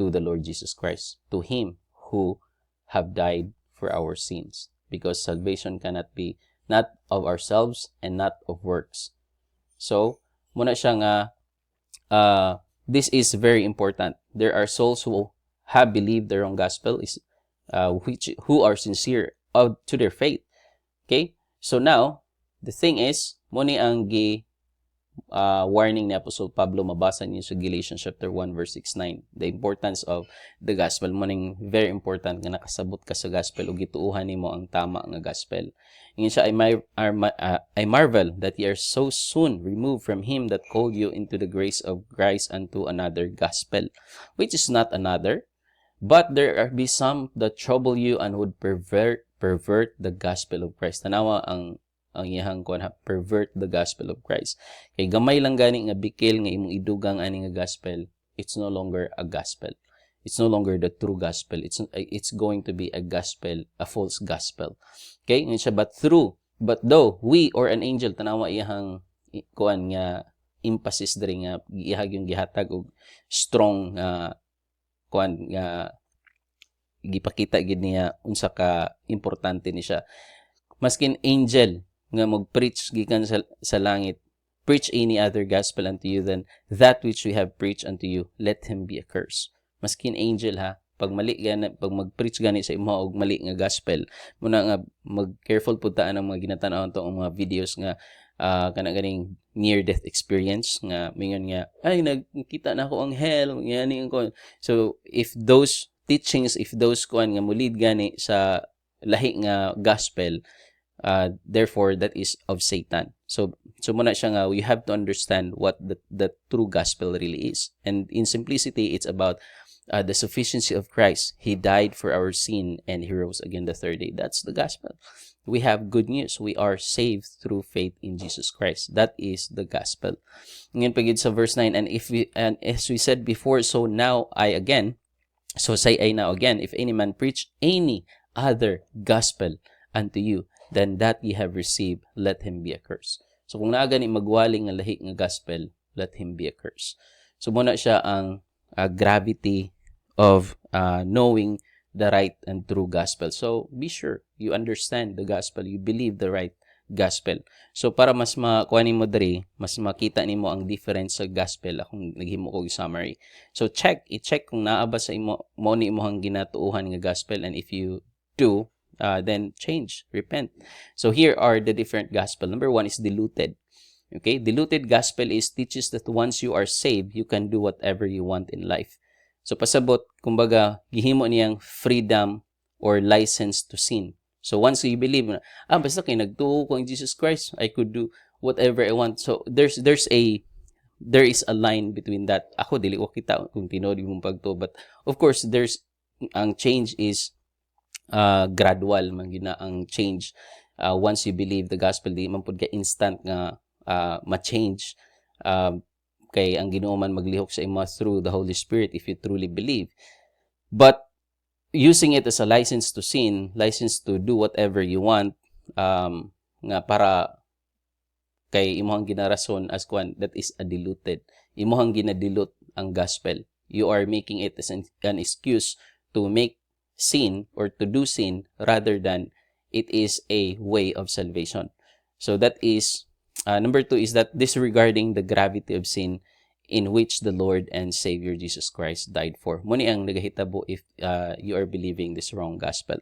to the Lord Jesus Christ, to Him who have died for our sins, because salvation cannot be not of ourselves and not of works. So muna siya nga this is very important. There are souls who have believed their own gospel, is who are sincere to their faith. Okay, so now the thing is, muni ang warning ni Apostle Pablo, mabasa niyo sa Galatians chapter 1 verse 6-9, the importance of the gospel. Muning very important nga nakasabot ka sa gospel o gituuhan nimo ang tama nga gospel. Ingin siya, I marvel that ye are so soon removed from him that called you into the grace of Christ unto another gospel, which is not another, But there be some that trouble you and would pervert the gospel of Christ. Tanawa ang iyang kuan ha, pervert the gospel of Christ. Kay gamay lang gani nga bikil nga imong idugang ani nga gospel, it's no longer a gospel. It's no longer the true gospel. It's going to be a gospel, a false gospel. Okay? Ngayon siya, but though we or an angel, tanawa iyang kuan nga emphasis diri nga gihag yung gihatag og strong kuan nga gipakita gid niya unsa ka importante ni siya. Maskin angel nga mag-preach gikan sa langit, preach any other gospel unto you than that which we have preached unto you, let him be accursed. Maskin angel ha, pag mag-preach gani sa imo og mali nga gospel, muna nga mag-careful pud ta ang mga ginatan-awon tong mga videos nga kana ganing near death experience nga mingon nga ay nagkita na ako ang hell ngani ko. So if those teachings, if those kuan nga mulid gani sa lahi nga gospel, therefore that is of Satan. So muna siya nga, we have to understand what the true gospel really is. And in simplicity, it's about the sufficiency of Christ. He died for our sin and he rose again the third day. That's the gospel. We have good news. We are saved through faith in Jesus Christ. That is the gospel. Ngayon pagid sa verse 9, and as we said before, so now I again, so say I now again, if any man preach any other gospel unto you than that ye have received, let him be accursed. So kung naa gani magwali nga lahi nga gospel, let him be accursed. So muna siya ang gravity of knowing the right and true gospel. So be sure you understand the gospel, you believe the right gospel. So para mas makuha nimo diri, mas makita nimo ang difference sa gospel akong naghimo ko summary. So i-check kung naa ba sa imo mo ni imong ginatuohan nga gospel, and if you do, then change, repent. So here are the different gospel. Number 1 is diluted. Okay, diluted gospel teaches that once you are saved, you can do whatever you want in life. So pasabot, kumbaga, gihimo niyang freedom or license to sin. So once you believe na, basta kay nagtuo ko in Jesus Christ, I could do whatever I want. So there is a line between that. Ako dili ko kita kung tinodi mong pagtuo, but of course ang change is gradual man gina ang change. Once you believe the gospel, di man pud ka instant nga ma-change. Kay ang Ginoo man maglihok sa imo through the Holy Spirit if you truly believe. But using it as a license to sin, license to do whatever you want, nga para kay imong ginarason as kwan, that is a diluted. Imong ginadilute ang gospel. You are making it as an excuse to make sin or to do sin rather than it is a way of salvation. So that is number 2 is that disregarding the gravity of sin in which the Lord and Savior Jesus Christ died for. Muni ang nagahitabo if you are believing this wrong gospel.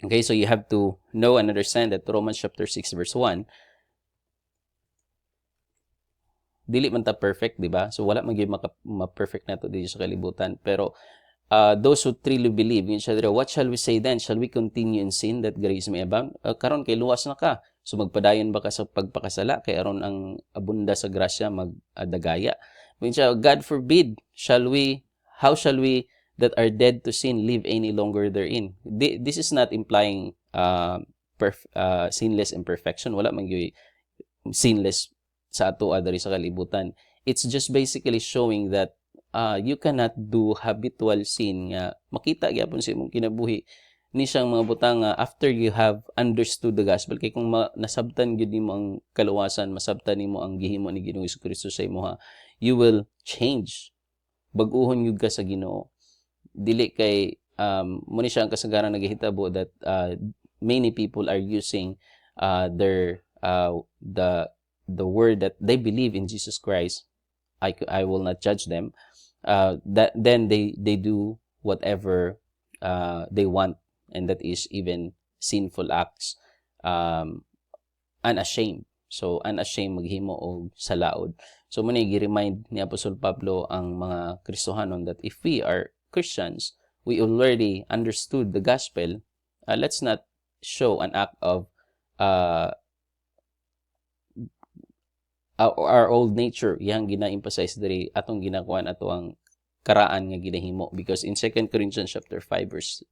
Okay, so you have to know and understand that Romans chapter 6 verse 1, dili man ta perfect, di ba? So wala man gyud ma-perfect nato dito sa kalibutan, pero those who truly believe, yun siya dito, what shall we say then? Shall we continue in sin that grace may abound? Karon kay luwas na ka. So magpadayon ba ka sa pagpakasala kay aron ang abunda sa grasya magdagaya? Yun siya, God forbid, how shall we that are dead to sin live any longer therein? This is not implying sinless imperfection. Wala man gyud sinless sa ato adari sa kalibutan. It's just basically showing that you cannot do habitual sin nga makita gyapon sa imong kinabuhi ni siyang mga butang after you have understood the gospel. Kay kung nasabtan gyud nimo ang kaluwasan, masabtan nimo ang gihimo ni Ginoong Jesucristo sa imo, you will change. Bag-ohon gyud ka sa Ginoo. Dili kay mo ni siya ang kasagaran nagahitabo that many people are using the word that they believe in Jesus Christ. I will not judge them. Then they do whatever they want, and that is even sinful acts, unashamed. So unashamed maghimo og salaod. So muna gi-remind ni Apostol Pablo ang mga Kristohanon that if we are Christians, we already understood the gospel. Let's not show an act of our old nature. Yang gina-emphasize diri atong ginakuan ato ang karaan nga ginahimo, because in 2 Corinthians chapter 5 verse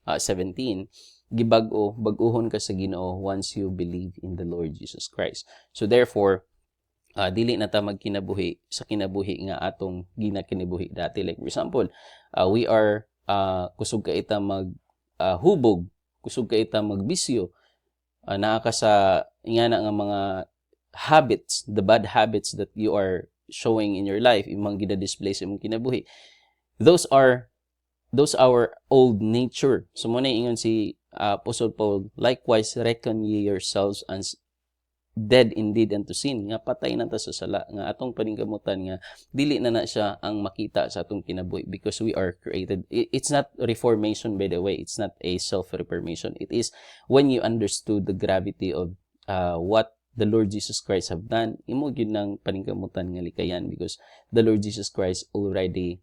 17, baguhon ka sa Ginoo once you believe in the Lord Jesus Christ. So therefore, dili na ta magkinabuhi sa kinabuhi nga atong ginakinabuhi dati. Like for example, we are kusog ka ita hubog, kusog ka ita magbisyo, naa ka sa ingana nga mga habits, the bad habits that you are showing in your life, imong gina-display sa imong kinabuhi. Those are our old nature. So mo na ingon si Apostle Paul, likewise reckon ye yourselves as dead indeed unto sin, nga patay na ta sa sala, nga atong paningkamutan nga dili na siya ang makita sa atong kinabuhi, because we are created. It's not reformation, by the way. It's not a self-reformation. It is when you understood the gravity of what the Lord Jesus Christ have done, imo gyud nang paningkamutan nga likayan, because the Lord Jesus Christ already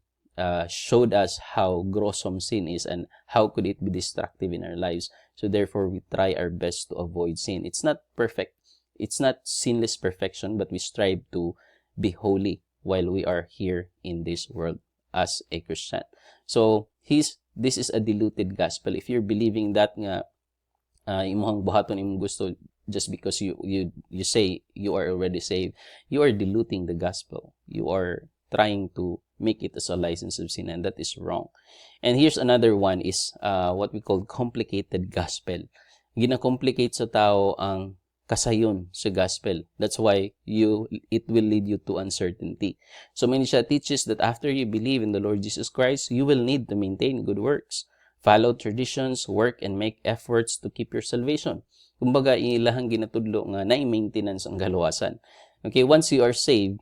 showed us how gruesome sin is and how could it be destructive in our lives. So therefore, we try our best to avoid sin. It's not perfect. It's not sinless perfection, but we strive to be holy while we are here in this world as a Christian. So this is a diluted gospel. If you're believing that nga imong buhaton imong gusto just because you say you are already saved, you are diluting the gospel. You are trying to make it as a license of sin, and that is wrong. And here's another one is what we call complicated gospel. Gina-complicate sa tao ang kasayon sa gospel. That's why it will lead you to uncertainty. So many siya teaches that after you believe in the Lord Jesus Christ, you will need to maintain good works, follow traditions, work, and make efforts to keep your salvation. Kumbaga, ilahang ginatudlo nga na-maintenance ang galuwasan. Okay, once you are saved,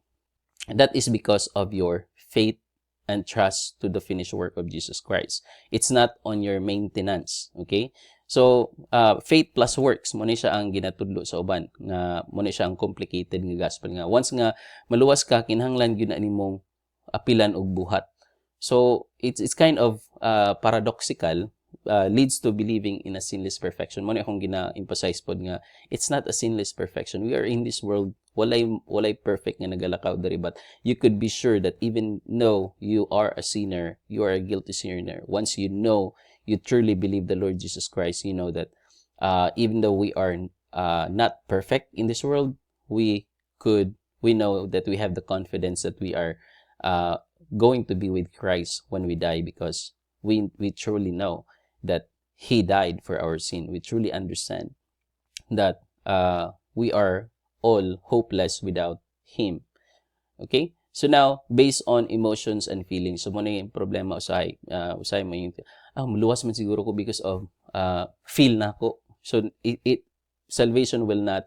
that is because of your faith and trust to the finished work of Jesus Christ. It's not on your maintenance. Okay? So, faith plus works, muna siya ang ginatudlo sa uban, nga muna siya ang complicated nga gospel nga. Once nga maluwas ka, kinahanglan gyud na nimong apilan og buhat. So, it's kind of paradoxical, leads to believing in a sinless perfection. Muna akong gina-emphasize pod nga, it's not a sinless perfection. We are in this world, walay perfect nga nagalakaw diri, but you could be sure that even though you are a sinner, you are a guilty sinner. Once you truly believe the Lord Jesus Christ, you know that even though we are not perfect in this world, we know that we have the confidence that we are going to be with Christ when we die, because we truly know that He died for our sin. We truly understand that we are all hopeless without Him. Okay? So now, based on emotions and feelings, so muna yung problema usay mo yung, luwas man siguro ko because of feel na ko. So salvation will not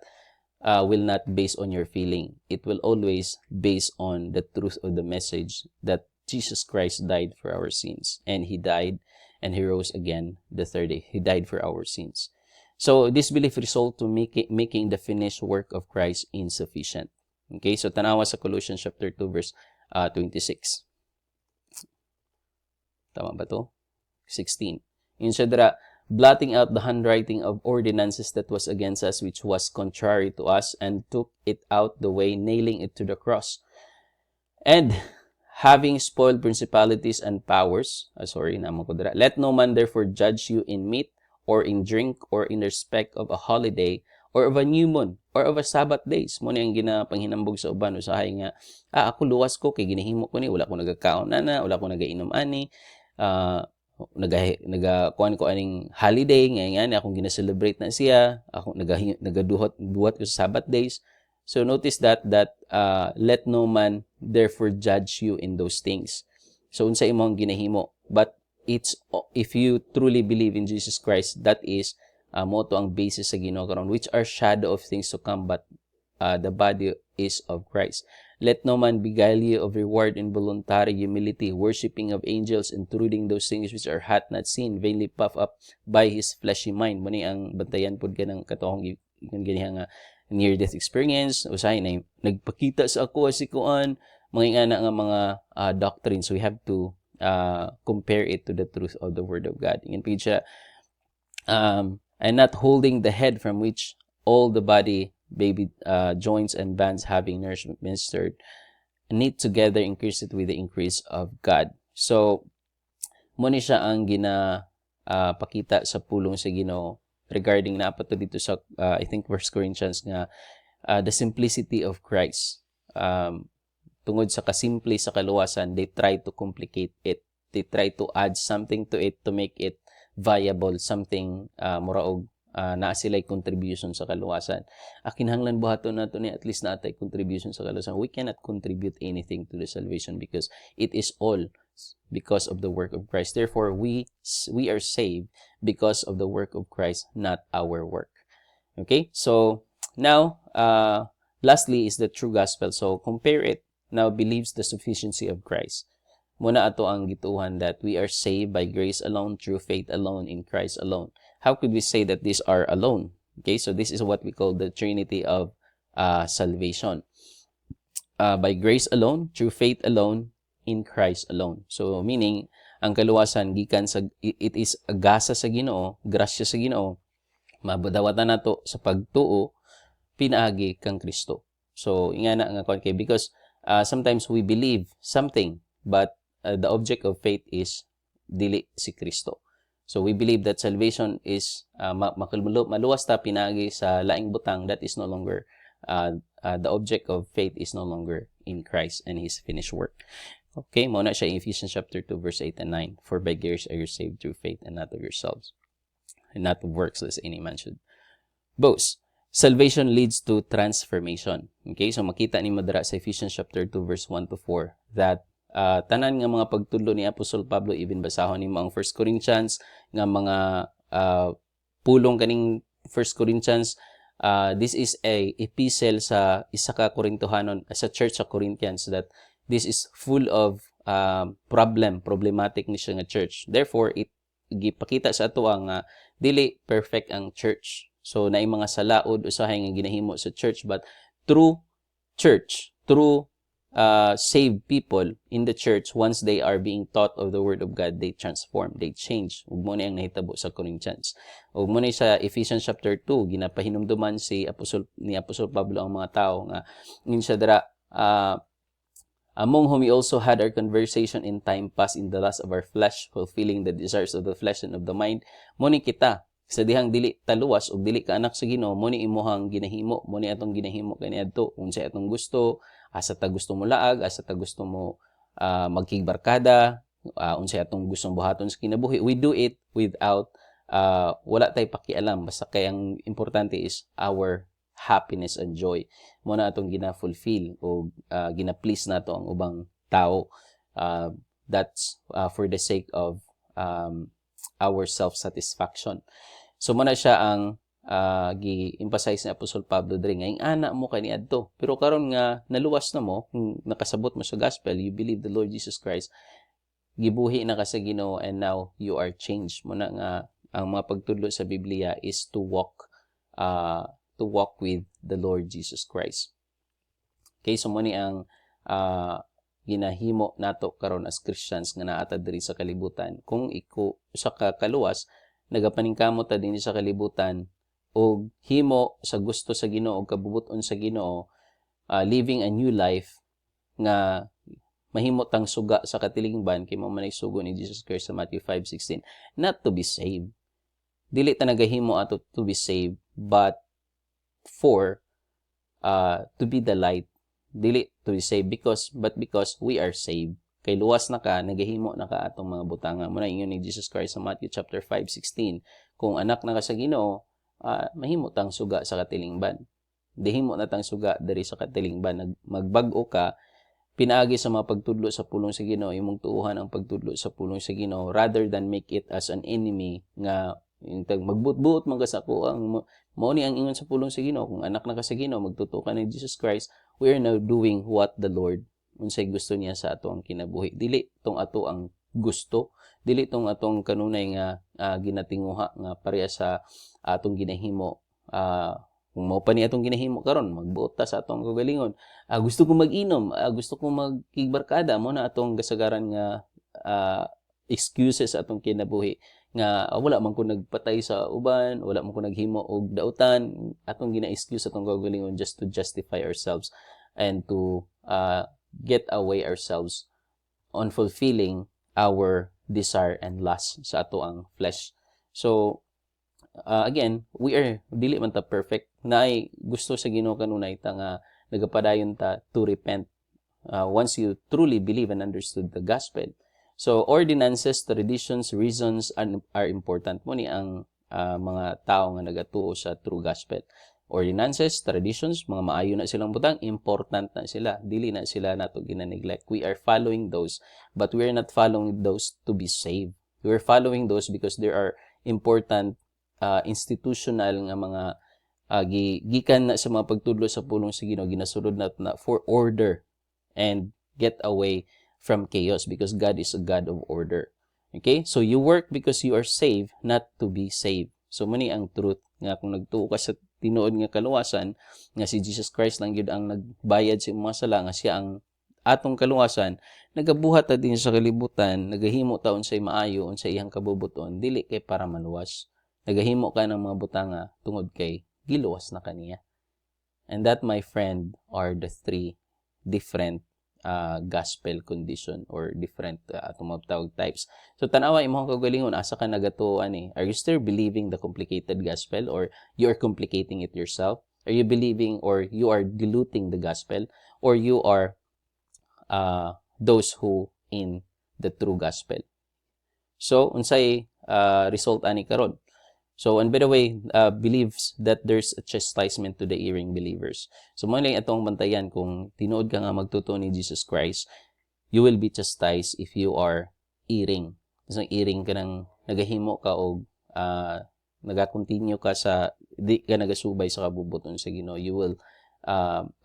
base on your feeling. It will always base on the truth of the message that Jesus Christ died for our sins, and He died and He rose again the third day. He died for our sins. So this belief result to making the finished work of Christ insufficient. Okay, so tanawa sa Colossians chapter 2 verse 26. Tama ba to? 16. Yun siya dira, blotting out the handwriting of ordinances that was against us, which was contrary to us, and took it out the way, nailing it to the cross. And having spoiled principalities and powers, let no man therefore judge you in meat, or in drink, or in respect of a holiday, or of a new moon, or of a Sabbath days. Mo ni ang ginapanghinambog sa uban, usahay nga, ako luwas ko, kay ginahimo ko ni, wala ko nagakaon na, wala ko nagainom ani, nagakuan ko aning holiday, ngayon akong gina-celebrate na siya, ako nagaduhat ko sa Sabbath days. So notice that let no man therefore judge you in those things. So unsa imong ginahimo, but it's if you truly believe in Jesus Christ, that is mo to ang basis sa Ginoo karon, which are shadow of things to come, but the body is of Christ. Let no man beguile you of reward in voluntary humility, worshipping of angels, intruding those things which are hath not seen, vainly puffed up by his fleshy mind. Muni ang bantayan pod ka ng katohong ganiha nga near-death experience. Usahay na nagpakita sa ako si kuan, mga nga mga doctrines. We have to compare it to the truth of the Word of God. Ingin pid siya, and not holding the head, from which all the body, baby joints and bands having nourishment ministered, knit together, increase it with the increase of God. So mo ni siya ang pakita sa pulong sa Ginoo regarding na apat to dito sa I think 1 Corinthians nga the simplicity of Christ. Tungod sa kasimple sa kaluwasan, they try to complicate it. They try to add something to it to make it viable, something muraog naa sila'y contribution sa kaluwasan. Kinahanglan buhaton nato ni at least naatay contribution sa kaluwasan. We cannot contribute anything to the salvation because it is all because of the work of Christ. Therefore, we are saved because of the work of Christ, not our work. Okay? So, now, lastly is the true gospel. So, compare it. Now, believes the sufficiency of Christ. Muna ato ang gituhan that we are saved by grace alone, through faith alone, in Christ alone. How could we say that these are alone? Okay, so this is what we call the Trinity of salvation. By grace alone, through faith alone, in Christ alone. So, meaning, ang kaluwasan, gikan sa, it is agasa sa Ginoo, grasya sa Ginoo, mabudawatan nato sa pagtuo, pinaagi kang Kristo. So, ingana nga kay because sometimes we believe something, but the object of faith is dili si Kristo. So, we believe that salvation is maluwas ta pinagi sa laing butang. That is no longer, the object of faith is no longer in Christ and His finished work. Okay, muna siya in Ephesians chapter 2, verse 8 and 9. For by grace are you saved through faith and not of yourselves, and not of works, lest any man should boast. Salvation leads to transformation. Okay, so makita ni madara sa Ephesians chapter 2, verse 1 to 4, that tanan nga mga pagtudlo ni Apostol Pablo, even basahon ni mga 1 Corinthians, nga mga pulong kaning 1 Corinthians, this is a epistle sa isa ka Korintohanon, sa church sa Corinthians, that this is full of problematic ni siya nga church. Therefore, it gipakita sa ato ang dili perfect ang church. So, naay mga salaod, usahay nga ginahimo sa church, but through church, through saved people in the church, once they are being taught of the Word of God, they transform, they change. Ug mo na ang nahitabo sa Corinthians. Ug mo na sa Ephesians chapter 2, ginapahinumduman ni Apostol Pablo ang mga tao nga siya dara, among whom we also had our conversation in time past in the lust of our flesh, fulfilling the desires of the flesh and of the mind. Muni kita, sa dihang dili taluwas o dili ka anak sa Ginoo, muni imuhang ginahimo, muni atong ginahimo kaniadto, unsay atong gusto, asa ta gusto mo laag, asa ta gusto mo magkigbarkada, unsay atong gustong buhaton sa kinabuhi. We do it without wala tay pakialam, basta kay ang importante is our happiness and joy. Muna atong gina-fulfill o gina-please nato ang ubang tao. That's for the sake of our self-satisfaction. So muna siya ang gi-emphasize ni Apostol Pablo diri nga ing ana mo kaniadto. Pero karon nga naluwas na mo, kung nakasabot mo sa gospel, you believe the Lord Jesus Christ, gibuhi na ka sa Ginoo, and now you are changed. Muna nga ang mga pagtudlo sa Biblia is to walk with the Lord Jesus Christ. Okay, so muni ang ginahimo nato karon as Christians nga naata diri sa kalibutan. Kung sa kaluwas, nagapaningkamot ta dinhi sa kalibutan og himo sa gusto sa Ginoo og kabubuton sa Ginoo, living a new life nga mahimo tang suga sa katilingban, kay mao man ay sugo ni Jesus Christ sa Matthew 5:16, not to be saved. Dili ta nagahimo ato to be saved, but for to be the light. Dili to be saved because we are saved. Kay luwas na ka, nagahimo na ka atong mga butanga. Muna ingon ni Jesus Christ sa Matthew chapter 5:16, kung anak na ka sa Ginoo, mahimo tang suga sa katilingban. Dihimo na tang suga diri sa katilingban. Magbag-o ka, pinaagi sa mga pagtudlo sa pulong sa Ginoo, imong tuuhan ang pagtudlo sa pulong sa Ginoo rather than make it as an enemy nga magbut-but man ka sa ko ang mao ni ang ingon sa pulong sa Ginoo. Kung anak na ka sa Ginoo, magtuto ka ni Jesus Christ, we are now doing what the Lord unsay gusto niya sa ato ang kinabuhi. Dili tong ato ang gusto, dili tong atong kanunay nga ginatinguha nga pareha sa atong ginahimo. Kung mao pa ni atong ginahimo karon, magbuot ta sa atong kagalingon. Gusto ko mag-inom, gusto ko magkigbarkada, mo na atong gasagaran nga excuses atong kinabuhi nga wala man ko nagpatay sa uban, wala man ko naghimo og dautan, atong gina-excuse atong kagalingon just to justify ourselves and to get away ourselves on fulfilling our desire and lust sa ato ang flesh. So, again, we are dili man ta perfect. Naay gusto sa Ginoo kanunay ta nga nagapadayon ta to repent once you truly believe and understood the gospel. So, ordinances, traditions, reasons are important mo ni ang mga tao nga nagatuo sa true gospel. Ordinances, traditions, mga maayo na silang butang, important na sila. Dili na sila nato gina-neglect. We are following those, but we are not following those to be saved. We are following those because there are important institutional nga mga gikan na sa mga pagtudlo sa pulong sa Ginoo, ginasulod na for order and get away from chaos because God is a God of order. Okay? So you work because you are saved, not to be saved. So mani ang truth nga kung nagtuo ka sa tinuod nga kaluwasan nga si Jesus Christ lang gyud ang nagbayad sa mga sala, nga siya ang atong kaluwasan, nagabuhat ta din sa kalibutan, nagahimo ta unsay maayo unsay iyang kabubuton, dili kay para maluwas. Nagahimo ka ng mga butanga tungod kay giluwas na kaniya. And that, my friend, are the three different gospel condition or different atong tawag types. So tanawa imong kagalingon, asa ka nagatuan eh? Are you still believing the complicated gospel or you are complicating it yourself? Are you believing or you are diluting the gospel or you are those who in the true gospel? So unsay result ani karon? So, and by the way, believes that there's a chastisement to the erring believers. So, mo lang itong bantayan kung tinuod ka nga magtuto ni Jesus Christ, you will be chastised if you are erring. So, erring ka nang nagahimo ka o nagakontinue ka sa, di ka nagasubay sa kabubuton sa Ginoo, you will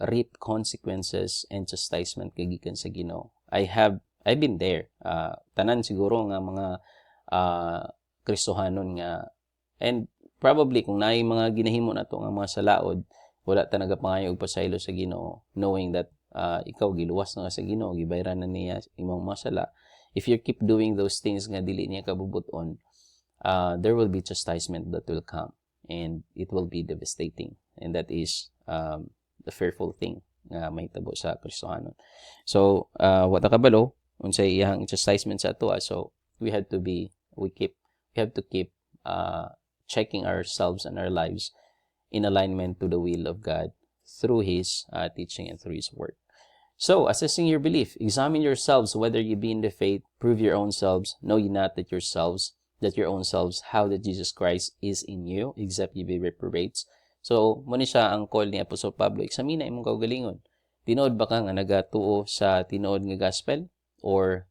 reap consequences and chastisement kagikan sa Ginoo. I've been there. Tanan siguro nga mga Kristohanon nga, and probably kung naay mga ginahimo na to nga mga salaod, wala ta nagapangayo og pasaylo sa Ginoo, knowing that ikaw giluwas na sa Ginoo, gibayran na niya imong mga sala. If you keep doing those things nga dili niya kabubuton, there will be chastisement that will come and it will be devastating, and that is the fearful thing nga mahitabo sa Kristohanon. So wa ta kabalo unsay iyang chastisement sa ato, so we have to keep checking ourselves and our lives in alignment to the will of God through His teaching and through His word. So, assessing your belief, examine yourselves whether you be in the faith, prove your own selves, know ye not that your own selves, how that Jesus Christ is in you, except ye be reprobates. So, muna siya ang call ni Apostol Pablo, examina imong kaugalingon. Tinuod ba ka nga nagatuo sa tinuod nga gospel? Or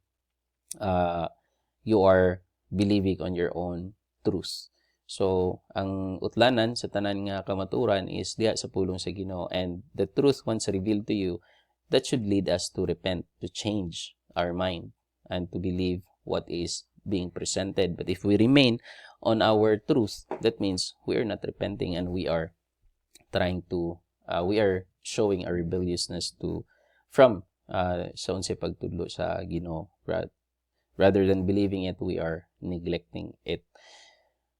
you are believing on your own truth? So, ang utlanan sa tanan nga kamaturan is diha sa pulong sa Ginoo, and the truth once revealed to you, that should lead us to repent, to change our mind, and to believe what is being presented. But if we remain on our truth, that means we are not repenting and we are we are showing a rebelliousness from sa unsay pagtudlo sa Ginoo. Rather than believing it, we are neglecting it.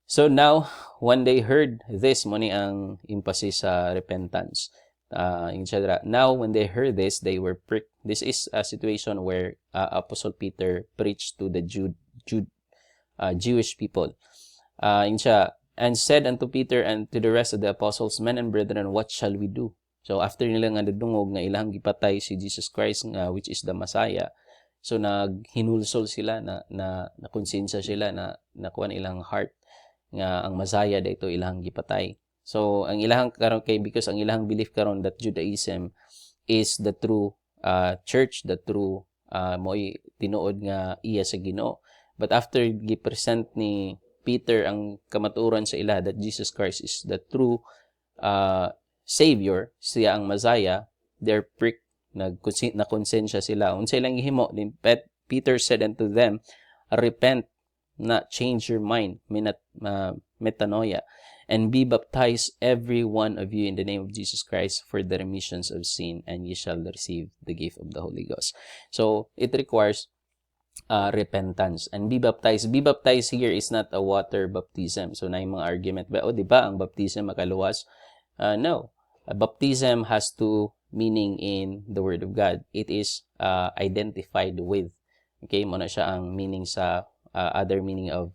So now, when they heard this, muni ang emphasis sa repentance. Now, when they heard this, they were pricked. This is a situation where Apostle Peter preached to the Jewish people. And said unto Peter and to the rest of the apostles, men and brethren, what shall we do? So after nila nga nadungog nga ilang gipatay si Jesus Christ nga which is the Messiah, so naghinulsol sila na konsensya sila na nakuha ilang heart nga ang Messiah dayto ilang gipatay. So ang ilang karon kay because ang ilang belief karon that Judaism is the true church, the true mo'y tinuod nga iya sa Ginoo. But after gi-present ni Peter ang kamatuoran sa ila that Jesus Christ is the true Savior, siya ang Messiah, they're pricked, nakonsensya sila. Unsay lang gihimo, Peter said unto them, repent, not change your mind, metanoia, and be baptized every one of you in the name of Jesus Christ for the remissions of sin, and ye shall receive the gift of the Holy Ghost. So it requires repentance and be baptized. Be baptized here is not a water baptism. So na yung mga argument ba, di ba ang baptism makaluwas? No. A baptism has two meaning in the Word of God. It is identified with. Okay, mo na siya ang meaning sa other meaning of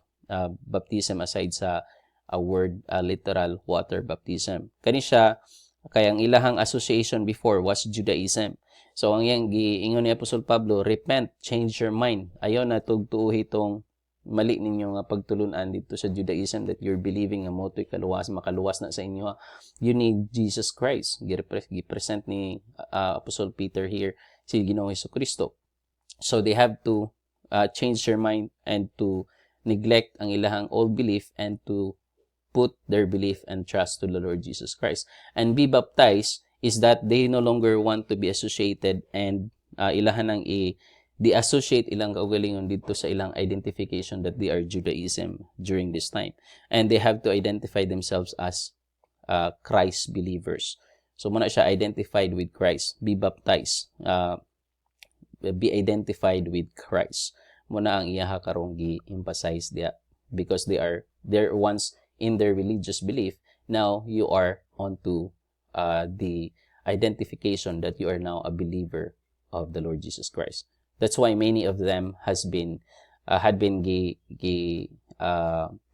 baptism aside sa a word literal water baptism. Kani siya kay ang ilahang association before was Judaism. So ang yang giingon ni Apostol Pablo, repent, change your mind. Ayaw na tugtuuhi itong mali ninyo nga pagtulunan dito sa Judaism that you're believing nga moto'y makaluwas na sa inyo. You need Jesus Christ. Gipresent ni Apostle Peter here si Ginoong Jesucristo. So they have to change their mind and to neglect ang ilahang old belief and to put their belief and trust to the Lord Jesus Christ. And be baptized is that they no longer want to be associated and ilahan ang di-associate ilang kaugalingon dito sa ilang identification that they are Judaism during this time. And they have to identify themselves as Christ believers. So muna siya identified with Christ. Be baptized. Be identified with Christ. Muna ang iyaha karong gi-emphasize dia because they're once in their religious belief. Now you are onto the identification that you are now a believer of the Lord Jesus Christ. That's why many of them had been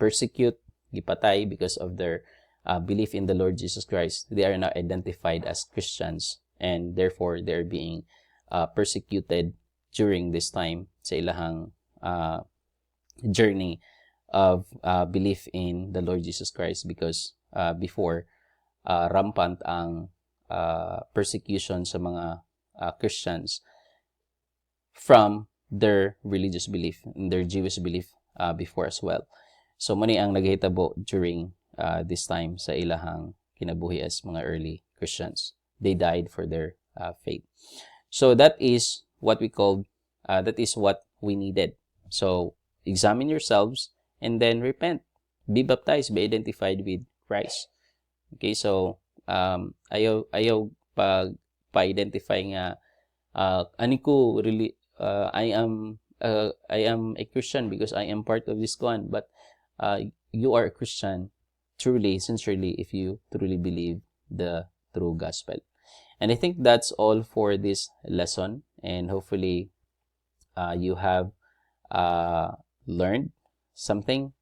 persecute, gipatay because of their belief in the Lord Jesus Christ. They are now identified as Christians and therefore they're being persecuted during this time sa ilahang journey of belief in the Lord Jesus Christ because before rampant ang persecution sa mga Christians from their religious belief, in their Jewish belief before as well. So mani ang naghitabo during this time sa ilahang kinabuhi as mga early Christians. They died for their faith. So that is what we called, that is what we needed. So examine yourselves and then repent. Be baptized, be identified with Christ. Okay, so ayaw pa-identify nga ani ko really I am a Christian because I am part of this clan, but you are a Christian truly, sincerely, if you truly believe the true gospel. And I think that's all for this lesson, and hopefully you have learned something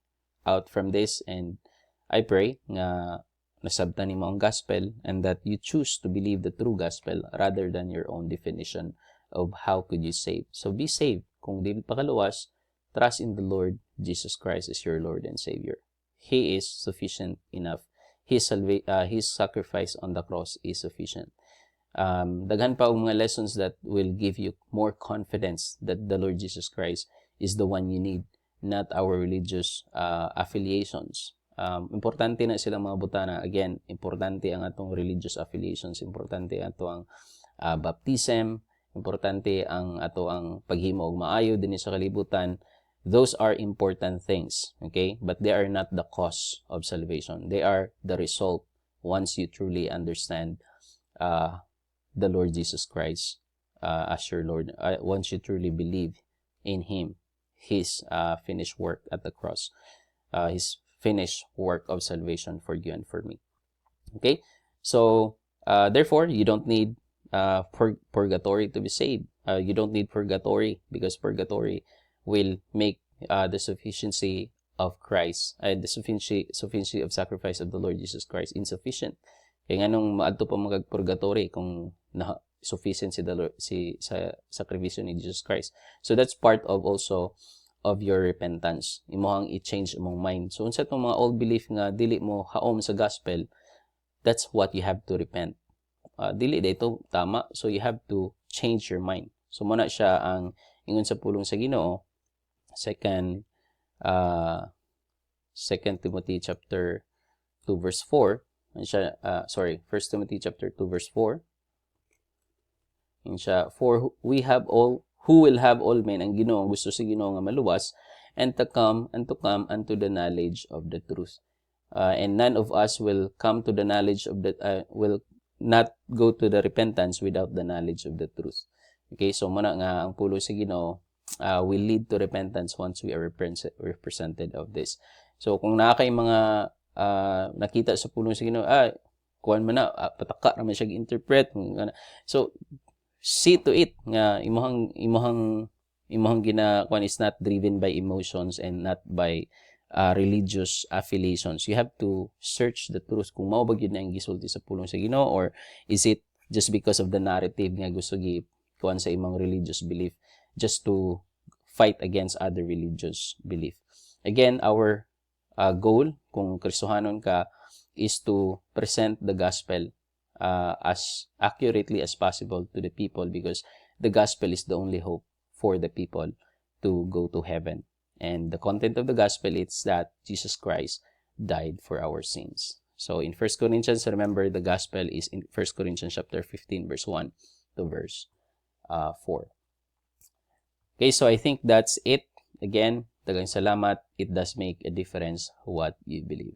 out from this, and I pray nga nasabtan nimo ang gospel and that you choose to believe the true gospel rather than your own definition of how could you save. So be saved. Kung di pa kaluwas, trust in the Lord Jesus Christ as your Lord and Savior. He is sufficient enough. His sacrifice on the cross is sufficient. Daghan pa og mga lessons that will give you more confidence that the Lord Jesus Christ is the one you need, not our religious affiliations. Importante na silang mga butana. Again, importante ang atong religious affiliations, importante ato ang baptism, importante ang ato ang paghimo og maayo dinhi sa kalibutan. Those are important things, okay? But they are not the cause of salvation. They are the result once you truly understand the Lord Jesus Christ as your Lord. Once you truly believe in Him, His finished work at the cross, His finished work of salvation for you and for me. Okay? So, therefore, you don't need purgatory to be saved. You don't need purgatory because purgatory will make the sufficiency of Christ, the sufficiency of sacrifice of the Lord Jesus Christ insufficient. Kaya nga nung maadto pa mag-purgatory kung sufficient sa sakripisyo ni Jesus Christ. So that's part of also of your repentance. Imohang i-change imong mind. So unsa tong mga old belief nga dili mo haom sa gospel, that's what you have to repent. Dili dito tama, so you have to change your mind. So muna siya ang ingon sa pulong sa Ginoo, 2 Timothy chapter 2 verse 4. Siya 1 Timothy chapter 2 verse 4. Siya, for who will have all men, ang Ginoo gusto sa Ginoo nga maluwas and to come unto the knowledge of the truth. And none of us will come to the knowledge of will not go to the repentance without the knowledge of the truth. Okay, so muna nga ang pulo sa Ginoo will lead to repentance once we are represented of this. So kung nakay mga nakita sa pulong sa Ginoo, kuan man na pataka naman siya gi-interpret. So see to it nga imuhang imong ginakuan is not driven by emotions and not by religious affiliations. You have to search the truth kung mao ba gyud na ang gisulti sa pulong sa Ginoo, or is it just because of the narrative nga gusto kuan sa imong religious belief just to fight against other religious belief. Again, our goal kung Kristohanon ka is to present the gospel as accurately as possible to the people, because the gospel is the only hope for the people to go to heaven. And the content of the gospel is that Jesus Christ died for our sins. So in 1 Corinthians, remember the gospel is in 1 Corinthians chapter 15 verse 1 to verse 4. Okay, so I think that's it. Again, daghang salamat. It does make a difference what you believe.